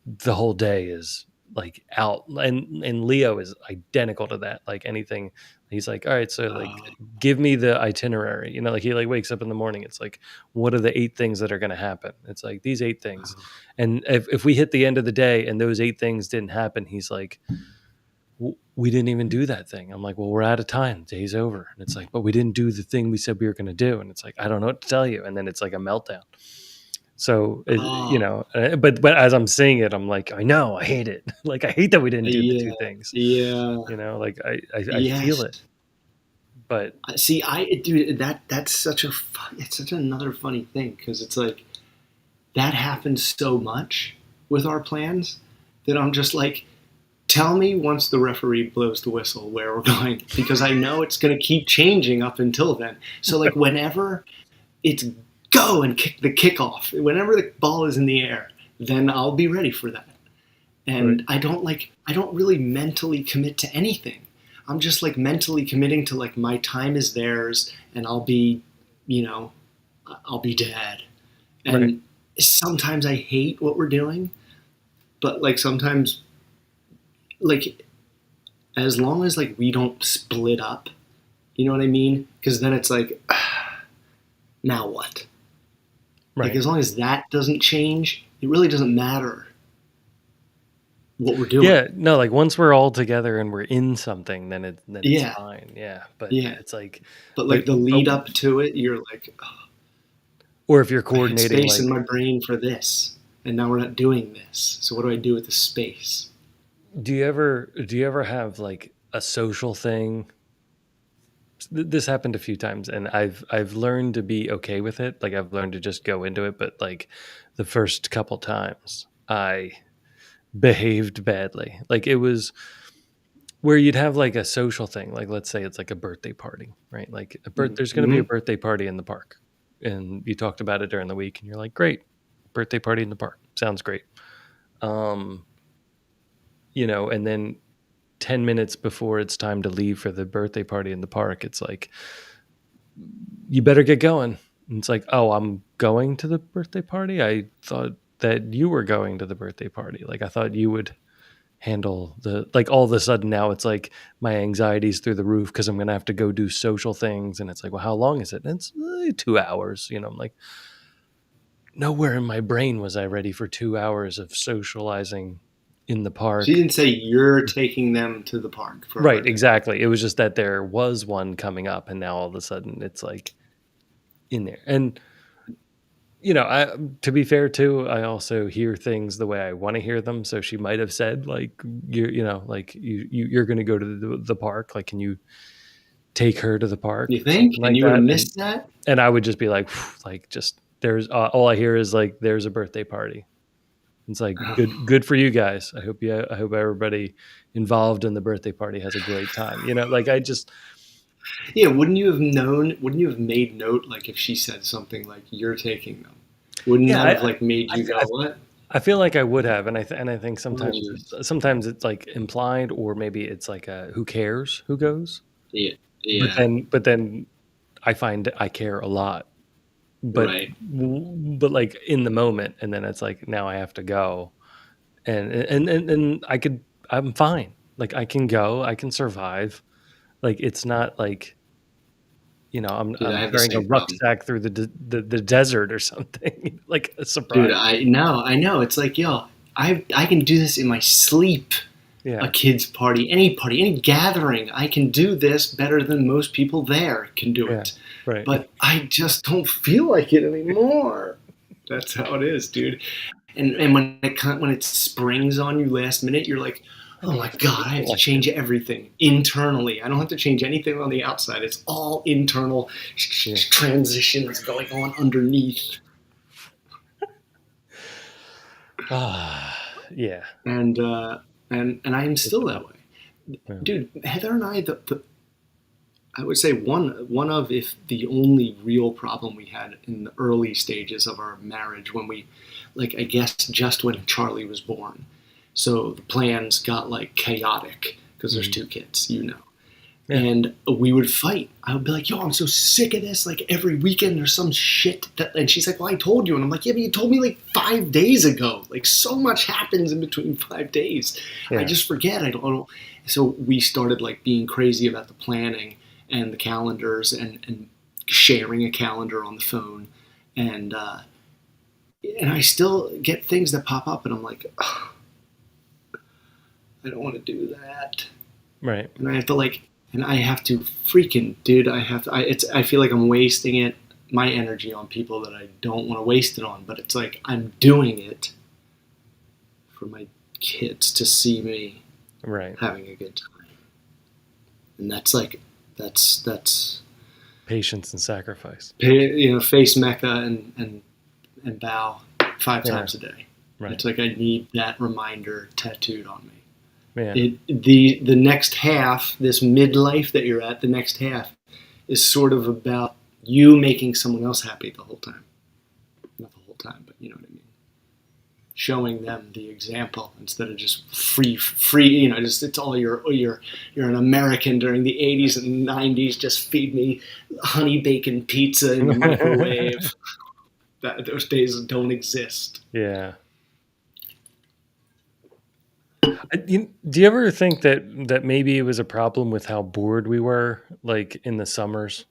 The whole day is like out, and Leo is identical to that. Like anything, he's like, all right, so like Oh, give me the itinerary. Like he like wakes up in the morning. It's like, what are the 8 things that are going to happen? It's like these 8 things, oh, and if we hit the end of the day and those 8 things didn't happen, he's like, we didn't even do that thing. I'm like, well, we're out of time. Day's over. And it's like, but we didn't do the thing we said we were going to do. And it's like, I don't know what to tell you. And then it's like a meltdown. So, oh, but as I'm saying it, I'm like, I know, I hate it. Like, I hate that we didn't do the 2 yeah, things. yeah, Like I feel yes. it. But See, dude, that's such it's such another funny thing because it's like that happens so much with our plans that I'm just like, tell me once the referee blows the whistle where we're going because I know it's going to keep changing up until then. So like whenever it's go and kick the kickoff, whenever the ball is in the air, then I'll be ready for that. right, And I don't really mentally commit to anything. I'm just like mentally committing to like my time is theirs and you know, I'll be dead. right. And sometimes I hate what we're doing, but like sometimes like as long as like we don't split up, you know what I mean? Because then it's like, now what? Like Right. as long as that doesn't change, it really doesn't matter what we're doing. Yeah, no, like once we're all together and we're in something, then it's Yeah, fine. Yeah, but yeah. it's like, But but like the but lead up to it, you're like, oh, or if you're I had coordinating, space in like, my brain for this, and now we're not doing this. So what do I do with the space? do you ever have like a social thing? This happened a few times, and I've learned to be okay with it. Like I've learned to just go into it, but like the first couple times, I behaved badly. Like it was where you'd have like a social thing, like let's say it's like a birthday party, right? Like there's going to be a Mm-hmm. birthday party in the park, and you talked about it during the week, and you're like, great, birthday party in the park, sounds great. Um, and then 10 minutes before it's time to leave for the birthday party in the park, it's like, you better get going. And it's like, oh, I'm going to the birthday party. I thought that you were going to the birthday party. Like I thought you would handle like all of a sudden now it's like my anxiety's through the roof because I'm going to have to go do social things. And it's like, well, how long is it? And it's 2 hours. I'm like, nowhere in my brain was I ready for 2 hours of socializing in the She park. didn't say you're taking them to the park for a Right. birthday party. Exactly. It was just that there was one coming up and now all of a sudden it's like in there. And to be fair too, I also hear things the way I want to hear them. So she might have said like like you're going to go to the park. Like, can you take her to the park You or think? something And like you would have that? missed that? And I would just be like, like just there's all I hear is like there's a birthday party. It's like good for you guys. I hope everybody involved in the birthday party has a great time. Like I just Yeah, wouldn't you have known? Wouldn't you have made note like if she said something like you're taking them? Wouldn't yeah that have like made I, you go I what? I feel like I would have, and I think Oh, sometimes jeez. sometimes it's like implied, or maybe it's like who cares who goes. Yeah, But yeah, then I find I care a lot, but right. like in the moment, and then it's like now I have to go, and I'm fine. Like I can go, I can survive. Like it's not like Dude, I I'm have the carrying a same problem. rucksack through the desert or something like a Dude, surprise. I know. It's like, yo, I can do this in my sleep. A Yeah, kid's party, any gathering, I can do this better than most people there can do yeah, it. right. But I just don't feel like it anymore. That's how it is, dude. And when it springs on you last minute, you're like, I oh don't my have to do god, I have anything to like this. change everything internally. I don't have to change anything on the outside. It's all internal Yeah. transitions going on underneath. Yeah. and and I'm It's still that tough. way, Yeah. dude. Heather and I, the I would say one of, if the only real problem we had in the early stages of our marriage, when we, like, I guess just when Charlie was born, so the plans got like chaotic because there's Mhm. two kids, you know. Yeah. And we would fight. I would be like, "Yo, I'm so sick of this. Like every weekend there's some shit that," and she's like, "Well, I told you." And I'm like, "Yeah, but you told me like 5 days ago. Like so much happens in between 5 days. I Yeah. just forget. I don't." So we started like being crazy about the planning and the calendars, and sharing a calendar on the phone, and and I still get things that pop up, and I'm like, "Ugh, I don't want to do that." Right. And I have to like, and I have to freaking, dude. I have to. I feel like I'm wasting it, my energy, on people that I don't want to waste it on. But it's like I'm doing it for my kids to see me Right. having a good time, and that's like, that's Patience and sacrifice. face Mecca and bow five Yeah. times a day. Right. It's like I need that reminder tattooed on me. Yeah. The next half, this midlife that you're at, the next half is sort of about you making someone else happy the whole time. Not the whole time, but you know what I mean. Showing them the example instead of just free. You know, just it's all you're an American during the '80s and '90s. Just feed me honey bacon pizza in the microwave. Those days don't exist. Yeah. Do you ever think that maybe it was a problem with how bored we were, like in the summers?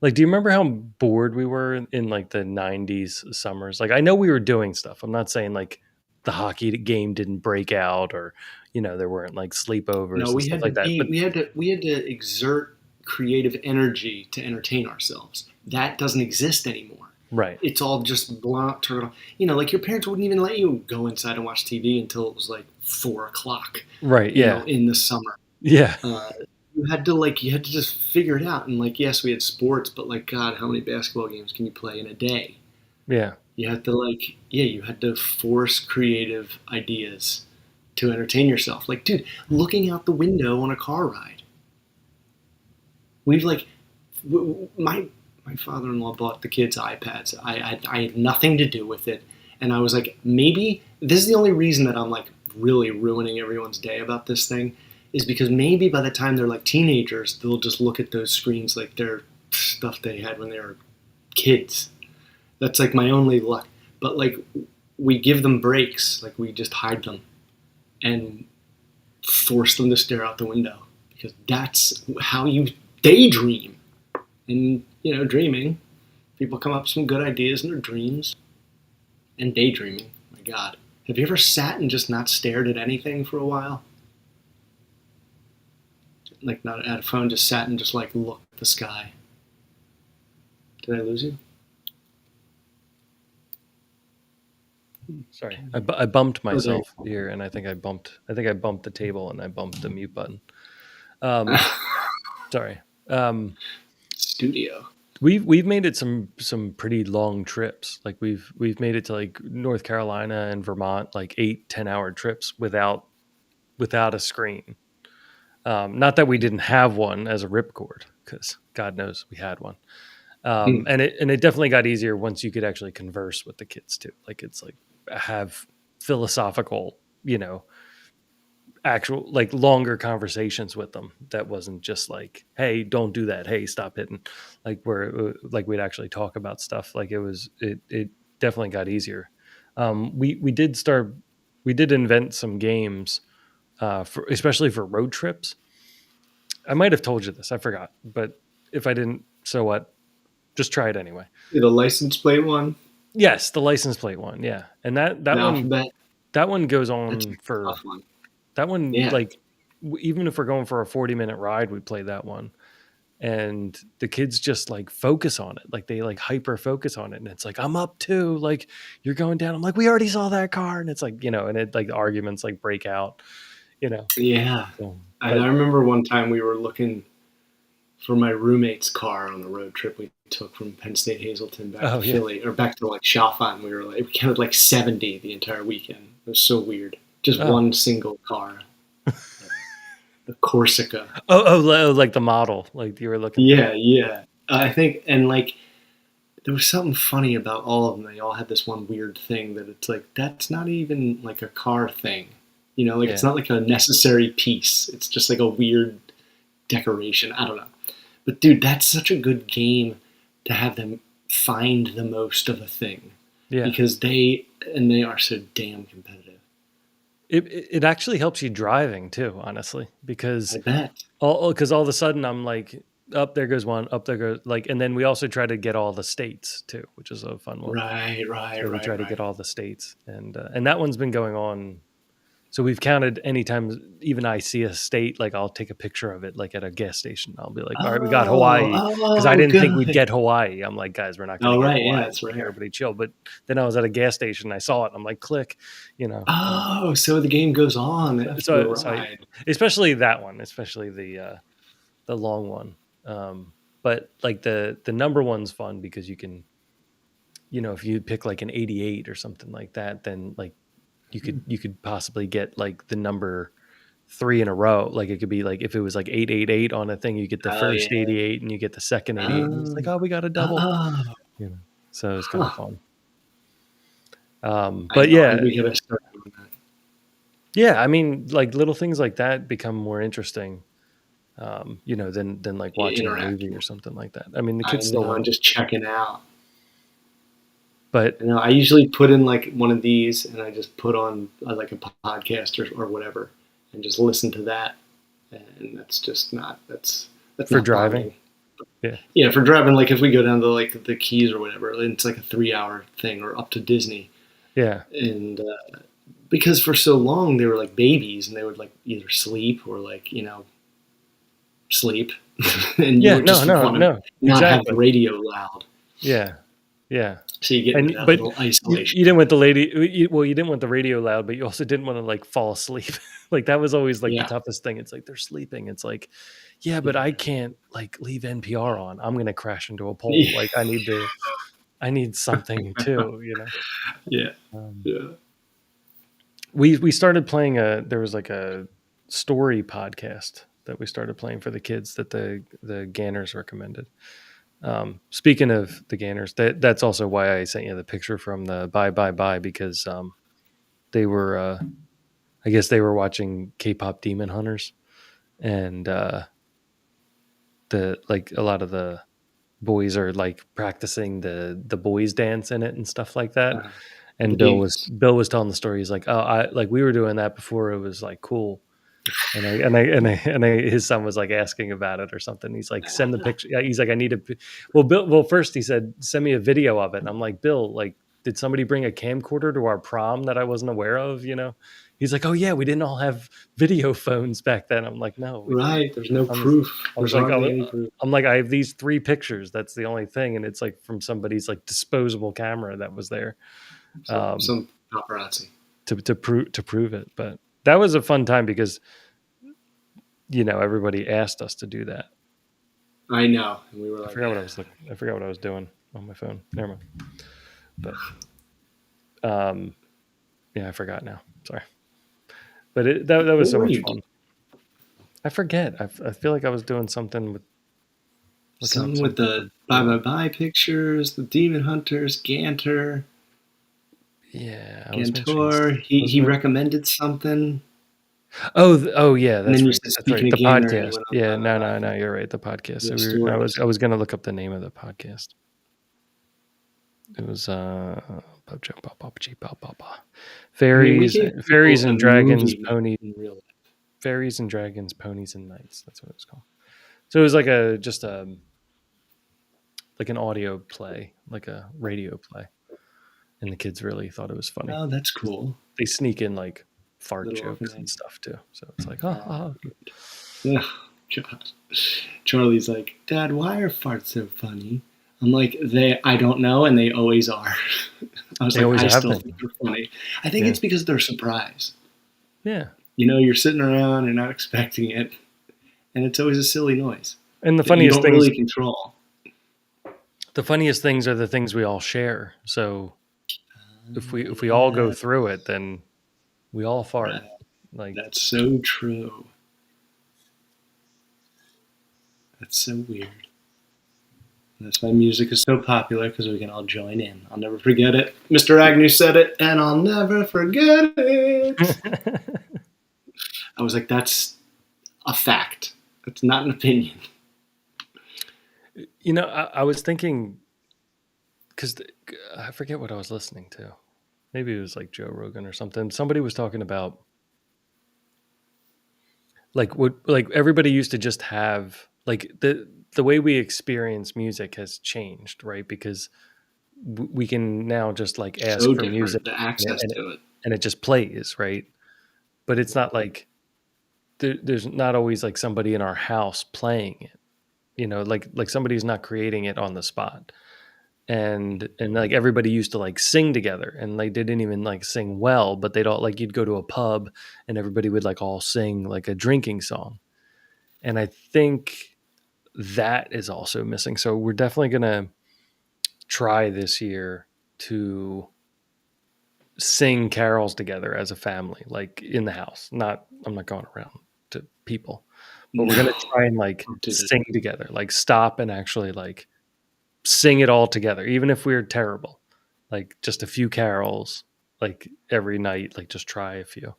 Like, do you remember how bored we were in like the '90s summers? Like, I know we were doing stuff. I'm not saying like the hockey game didn't break out, or there weren't like No, sleepovers and we stuff had to like that. be But we had to exert creative energy to entertain ourselves. That doesn't exist anymore. right, It's all just blunt, turn it on. You know, like your parents wouldn't even let you go inside and watch TV until it was like 4 o'clock. right, You know, yeah, in the summer, yeah, uh, you had to just figure it out. And like, yes, we had sports, but like, God, how many basketball games can you play in a day? yeah. You had to like, yeah, you had to force creative ideas to entertain yourself. Like, dude, looking out the window on a car ride. We've like, my father-in-law bought the kids iPads. I had nothing to do with it, and I was like, maybe this is the only reason that I'm like really ruining everyone's day about this thing, is because maybe by the time they're like teenagers, they'll just look at those screens like they're stuff they had when they were kids. That's like my only luck. But like, we give them breaks, like we just hide them and force them to stare out the window, because that's how you daydream. And you know, dreaming, people come up with some good ideas in their dreams. And daydreaming, my God, have you ever sat and just not stared at anything for a while? Like not at a phone, just sat and just like looked at the sky. Did I lose you? Sorry, I bumped Oh, there. myself here, and I think I bumped the table, and I bumped the mute button. Um, Sorry. Um, Studio. we've made it some pretty long trips. Like we've made it to like North Carolina and Vermont, like 8-10 hour trips without a screen. Not that we didn't have one as a ripcord, because God knows we had one. Hmm. And it definitely got easier once you could actually converse with the kids too. Like it's like have philosophical, actual like longer conversations with them. That wasn't just like, hey, don't do that. Hey, stop hitting. Like where like we'd actually talk about stuff. Like it definitely got easier. We did invent some games for especially for road trips. I might have told you this. I forgot, but if I didn't, so what? Just try it anyway. The license plate one, Yes, the license plate one. Yeah, and that the one alphabet. that one goes That's a on for tough one. that one. Yeah. Like even if we're going for a 40-minute ride, we play that one, and the kids just like focus on it. Like they like hyper focus on it, and it's like I'm up too. Like you're going down. I'm like we already saw that car, and it's like and it like arguments like break out. You know. Yeah. So, I but remember one time we were looking for my roommate's car on the road trip we took from Penn State Hazleton back to Oh yeah. Philly, or back to like Chalfont. We counted like 70 the entire weekend. It was so weird. Just Oh. one single car. The Corsica. Like the model, like you were looking for. Yeah. I think, and like, there was something funny about all of them. They all had this one weird thing that it's like, that's not even like a car thing. Like Yeah. it's not like a necessary piece. It's just like a weird decoration. I don't know. But dude, that's such a good game to have them find the most of a thing. Yeah. Because they are so damn competitive. It actually helps you driving too, honestly, because I bet. all of a sudden I'm like, up there goes one, up there goes like, and then we also try to get all the states too, which is a fun one. Right. So we try to get all the states, and that one's been going on. So we've counted anytime even I see a state, like I'll take a picture of it, like at a gas station. I'll be like, all right, we got Hawaii, because I didn't think we'd good. get Hawaii. I'm like, guys, we're not going Oh, to get right. Hawaii. Yeah, that's Like, right. everybody chill. But then I was at a gas station, I saw it, and I'm like, click, Oh, so the game goes on after the ride. Especially that one, especially the long one. But like the number one's fun because you can, if you pick like an 88 or something like that, then like you could possibly get like the number 3 in a row. Like it could be like, if it was like 888 on a thing, you get the first 88 and you get the second 88, and it's like, oh, we got a double. So it's kind of fun. But yeah, we gotta start doing that. Yeah, I mean, like little things like that become more interesting, than like watching a movie or something like that. I mean, the kids still I'm want, just checking out. but I usually put in like one of these, and I just put on like a podcast or whatever, and just listen to that. And that's just not that's for not driving. Bombing. Yeah, for driving. Like if we go down to like the Keys or whatever, it's like a 3-hour thing, or up to Disney. Yeah, and because for so long they were like babies, and they would like either sleep or like sleep, and you would just want to not exactly. have the radio loud. Yeah. So you get into that little isolation. You didn't want you didn't want the radio loud, but you also didn't want to like fall asleep. Like that was always like the toughest thing. It's like they're sleeping. It's like, yeah, but I can't like leave NPR on. I'm gonna crash into a pole. Yeah. Like I need something too. Yeah. We started playing there was like a story podcast that we started playing for the kids that the Ganners recommended. Speaking of the Ganners, that's also why I sent you the picture from the Bye, because they were I guess they were watching K-pop Demon Hunters, and the like a lot of the boys are like practicing the boys dance in it and stuff like that. And Bill was telling the story. He's like, oh, we were doing that before it was like cool. And his son was like asking about it or something. He's like, send the picture. He's like, I need a. Well, first he said, send me a video of it. And I'm like, Bill, like, did somebody bring a camcorder to our prom that I wasn't aware of? He's like, oh yeah, we didn't all have video phones back then. I'm like, no, right. There's no proof. I'm like, I have these 3 pictures. That's the only thing, and it's like from somebody's like disposable camera that was there. Some paparazzi to prove it. But that was a fun time because everybody asked us to do that. I know, and we were like, I forgot what I was doing on my phone. Never mind. But I forgot now. Sorry. But that was so much fun. I forget. I feel like I was doing something with the bye pictures, the Demon Hunters, Gantor. Yeah, Gantor. He recommended something. Oh yeah, that's right. That's right. The podcast. Yeah, no, you're right. The podcast. So I was going to look up the name of the podcast. It was Fairies and Dragons, Ponies. Fairies and Dragons, Ponies and Knights. That's what it was called. So it was like like an audio play, like a radio play. And the kids really thought it was funny. Oh, that's cool. They sneak in like fart jokes and stuff too. So it's like, oh God. Charlie's like, Dad, why are farts so funny? I'm like, I don't know, and they always are. I was I still think they're funny. I think it's because they're a surprise. Yeah. You're sitting around and not expecting it, and it's always a silly noise. And the funniest thing you don't really control. the funniest things are the things we all share. So if we all go Yeah, through it, then we all fart. right. Like, That's so true. That's so weird. That's why music is so popular, because we can all join in. I'll never forget it. Mr. Agnew said it, and I'll never forget it. I was like, that's a fact. That's not an opinion. I was thinking because I forget what I was listening to. Maybe it was like Joe Rogan or something. Somebody was talking about like everybody used to just have like the way we experience music has changed, right? Because we can now just like ask So for music different, the and it, access and it, to it. and it just plays, right? But it's not like there's not always like somebody in our house playing it, like somebody's not creating it on the spot. And like everybody used to like sing together, and they didn't even like sing well, but they'd all like, you'd go to a pub and everybody would like all sing like a drinking song. And I think that is also missing. So we're definitely going to try this year to sing carols together as a family, like in the house. I'm not going around to people, but we're No, going to try and like don't do that. sing together, like stop and actually like sing it all together, even if we're terrible, like just a few carols, like every night, like just try a few,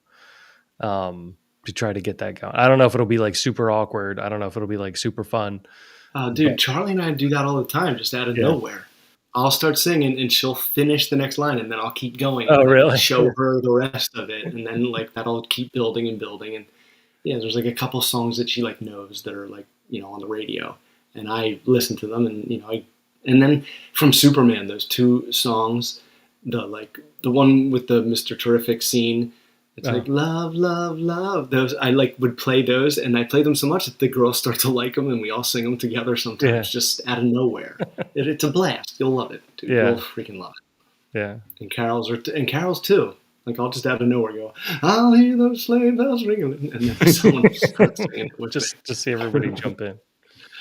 to try to get that going. I don't know if it'll be like super awkward. I don't know if it'll be like super fun, but Dude, Charlie and I do that all the time, just out of yeah. nowhere. I'll start singing, and she'll finish the next line, and then I'll keep going Oh, and like really? show her the rest of it, and then like that'll keep building and building. And yeah, there's like a couple songs that she like knows that are like on the radio, and I listen to them, and and then from Superman, those two songs, the one with the Mr. Terrific scene. It's Oh, like love, love, love. Those I like would play those, and I play them so much that the girls start to like them, and we all sing them together yeah. sometimes, just out of nowhere. It's a blast. You'll love it, dude. You'll Yeah. freaking love Yeah. it. And carols too. Like I'll just out of nowhere go, I'll hear those sleigh bells ringing, and then someone starts singing it with me. Just see everybody jump in.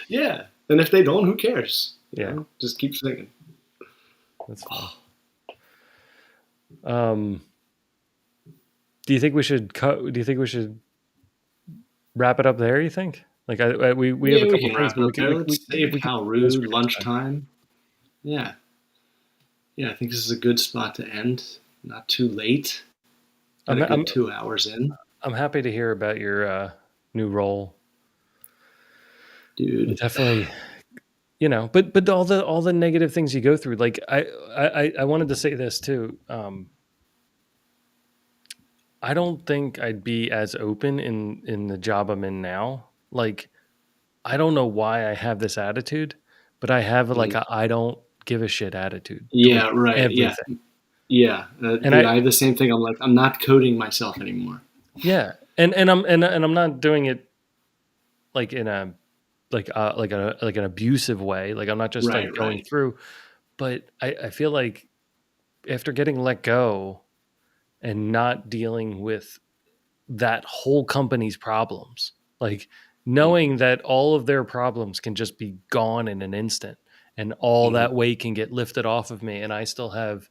Yeah, and if they don't, who cares? Yeah. Just keep singing. That's fun. Um, do you think we should wrap it up there? You think? Like we have Yeah, a we couple can things, wrap it but up there. Let's save we can How do those Rude for next time. lunchtime. Yeah, yeah. I think this is a good spot to end. Not too late. Got I'm a I'm good 2 hours in, I'm happy to hear about your new role. dude. Definitely, but all the negative things you go through. Like I wanted to say this too. I don't think I'd be as open in the job I'm in now. Like, I don't know why I have this attitude, but I have like Mm. a I don't give a shit attitude towards Yeah, right. Yeah, everything. yeah, And dude. I have the same thing. I'm like, I'm not coding myself anymore. yeah, and I'm not doing it like in a like an abusive way. Like, I'm not just Right, like going right. through, but I feel like after getting let go and not dealing with that whole company's problems, like knowing that all of their problems can just be gone in an instant, and all Mm-hmm. that weight can get lifted off of me, and I still have,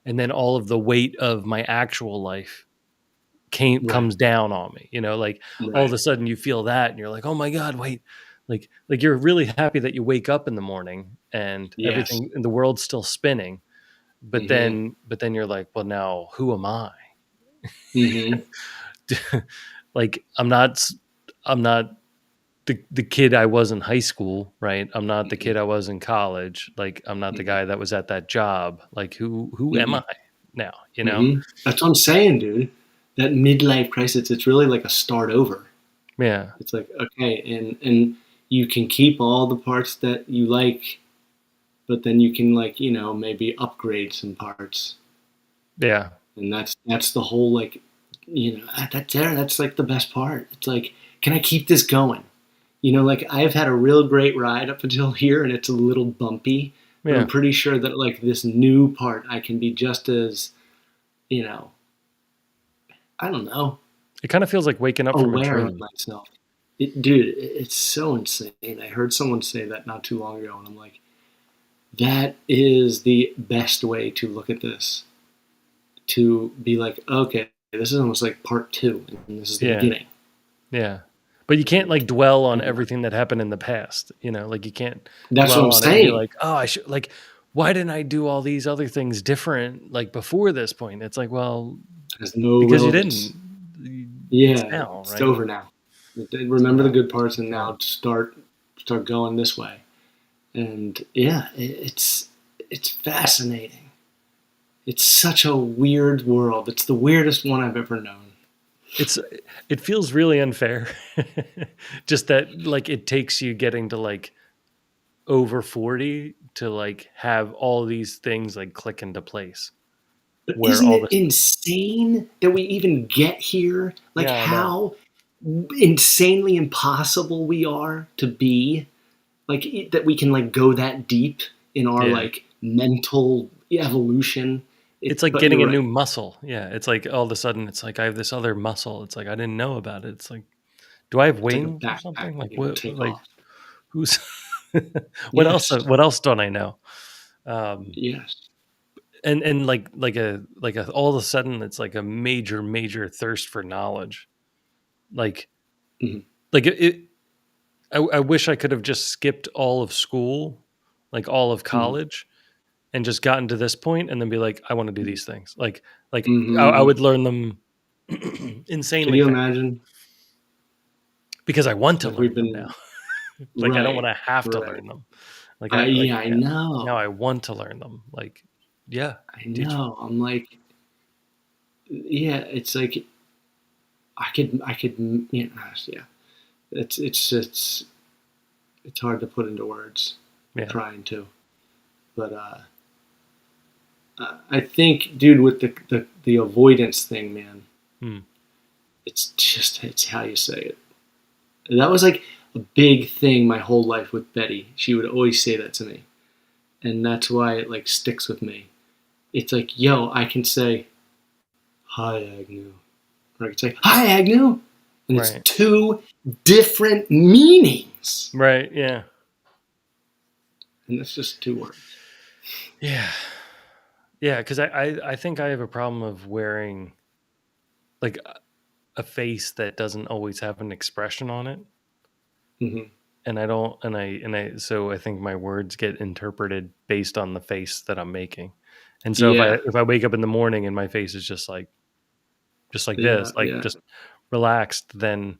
and then all of the weight of my actual life Right, comes down on me, like all of right. a sudden you feel that and you're like, oh my God, wait, like you're really happy that you wake up in the morning and Yes. everything in the world's still spinning, but Mm-hmm. then you're like, well, now who am I? Mm-hmm. Like, I'm not the kid I was in high school, right? I'm not the kid I was in college. Like, I'm not the Mm-hmm. guy that was at that job. Like, who am Mm-hmm. I now? Mm-hmm. That's what I'm saying, dude. That midlife crisis. It's really like a start over. Yeah, It's like okay, and you can keep all the parts that you like, but then you can like maybe upgrade some parts, yeah, and that's the whole like that's like the best part. It's like, can I keep this going? Like I've had a real great ride up until here, and it's a little bumpy, but I'm yeah. pretty sure that like this new part, I can be just as you know, I don't know, It kind of feels like waking up from a aware of dream. myself. Dude, it's so insane. I heard someone say that not too long ago, and I'm like, That is the best way to look at this. To be like, okay, this is almost like part two, and this is the Yeah. beginning. Yeah. But you can't like dwell on And everything that happened in the past, you know, like you can't that's what dwell I'm on it and be saying. like, oh, I should like, why didn't I do all these other things different like before this point? It's like, well, There's no because you relevance. didn't. It's Yeah, now, it's right? over now. So Remember the now, good parts, and yeah. now start going this way. And yeah, it's fascinating. It's such a weird world. It's the weirdest one I've ever known. It's it feels really unfair. Just that like it takes you getting to like over 40 to like have all these things like click into place But where isn't all it this. insane that we even get here? Like Yeah, I know. how insanely impossible we are to be. Like that we can like go that deep in our Yeah. like mental evolution. It's like But getting you're a new right. muscle. Yeah. It's like all of a sudden it's like I have this other muscle. It's like I didn't know about it. It's like, do I have It's like a wings or backpack something? Like you what take like off. who's Yes. what else don't I know? Um Yes. and like a all of a sudden it's like a major thirst for knowledge. Like Hmm. it I wish I could have just skipped all of school, like all of Hmm. college, and just gotten to this point and then be like, I want to do these things. Like I Hmm. would learn them Can insanely you fast imagine? because I want to Like we've learn them now. been Like I don't want right, to have to right. learn them. Yeah, I Now know. I want to learn them. Like, yeah, I teach me. know. I'm like, yeah. It's like I could. Yeah, yeah. It's hard to put into words. I'm Yeah. trying to, but I think, dude, with the avoidance thing, man, Hmm. it's how you say it. That was like a big thing my whole life with Betty. She would always say that to me, and that's why it like sticks with me. It's like, yo, I can say hi Agnew, or I can say hi Agnew, and it's Right. two different meanings, Right. Yeah. and that's just two words. Yeah. Yeah. Because I think I have a problem of wearing like a face that doesn't always have an expression on it. Hmm. And I don't, so I think my words get interpreted based on the face that I'm making. And so Yeah, if I wake up in the morning and my face is just like yeah, this, like yeah. just relaxed, then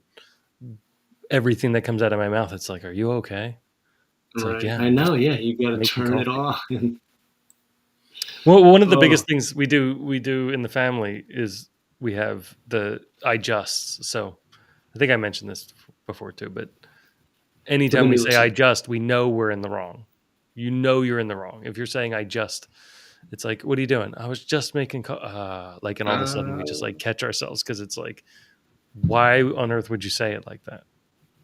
everything that comes out of my mouth, it's like, are you okay? It's like, Right. yeah, I I'm just know. Yeah, you got to making turn it coffee. on. Well, one of the Oh, biggest things we do in the family is we have the I just. So I think I mentioned this before too, but for the anytime we new say I listener. just, we know we're in the wrong. You know you're in the wrong. If you're saying I just, it's like, what are you doing? I was just making like, and all of a sudden we just Uh, like catch ourselves because it's like, why on earth would you say it like that?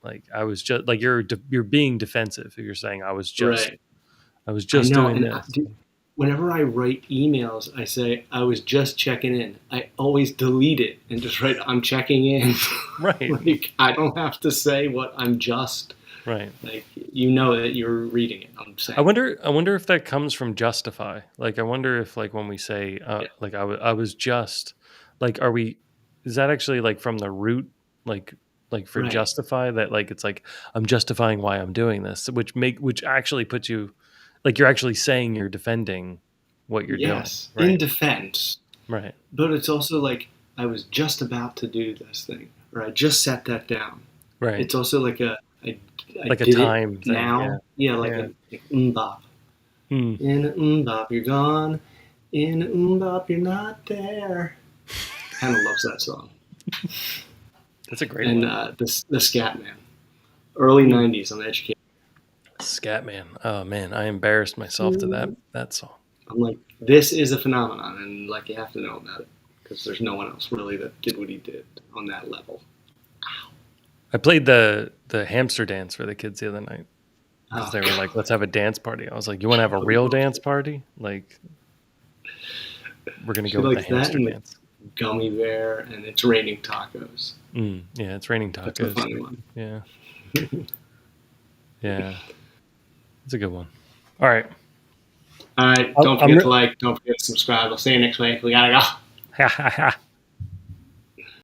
Like I was just like you're being defensive if you're saying right. I was I just know. doing And this. whenever I write emails, I say I was just checking in. I always delete it and just write I'm checking in. Right, Like I don't have to say what I'm just. right. Like you know that you're reading it. I'm saying it. I wonder if that comes from justify. Like I wonder if like when we say Yeah. like I was just like are we is that actually like from the root like for Right. justify that like it's like I'm justifying why I'm doing this which actually puts you like you're actually saying you're defending what you're doing. Yes. In Right. defense, Right. but it's also like I was just about to do this thing, or I just set that down. Right. It's also like I, I Like a did it time thing. Yeah. now. Yeah, like Yeah. a like mbop. Hmm. In a mbop, you're gone. In a mbop, you're not there. Kind of loves that song. That's a great And one. the Scat Man, early Hmm. '90s on the Education. Scatman. Oh man, I embarrassed myself to that song. I'm like, this is a phenomenon, and like you have to know about it because there's no one else really that did what he did on that level. I played the hamster dance for the kids the other night because Oh they were like, god, "Let's have a dance party." I was like, "You want to have a real dance party? Like, we're gonna she go with the likes that hamster and the dance." gummy bear, and it's raining tacos. Yeah, it's raining That's the tacos. funny one. Yeah, yeah, it's a good one. All right, All right. Don't I'm forget to like. Don't forget to subscribe. I'll see you next week. We gotta go. re-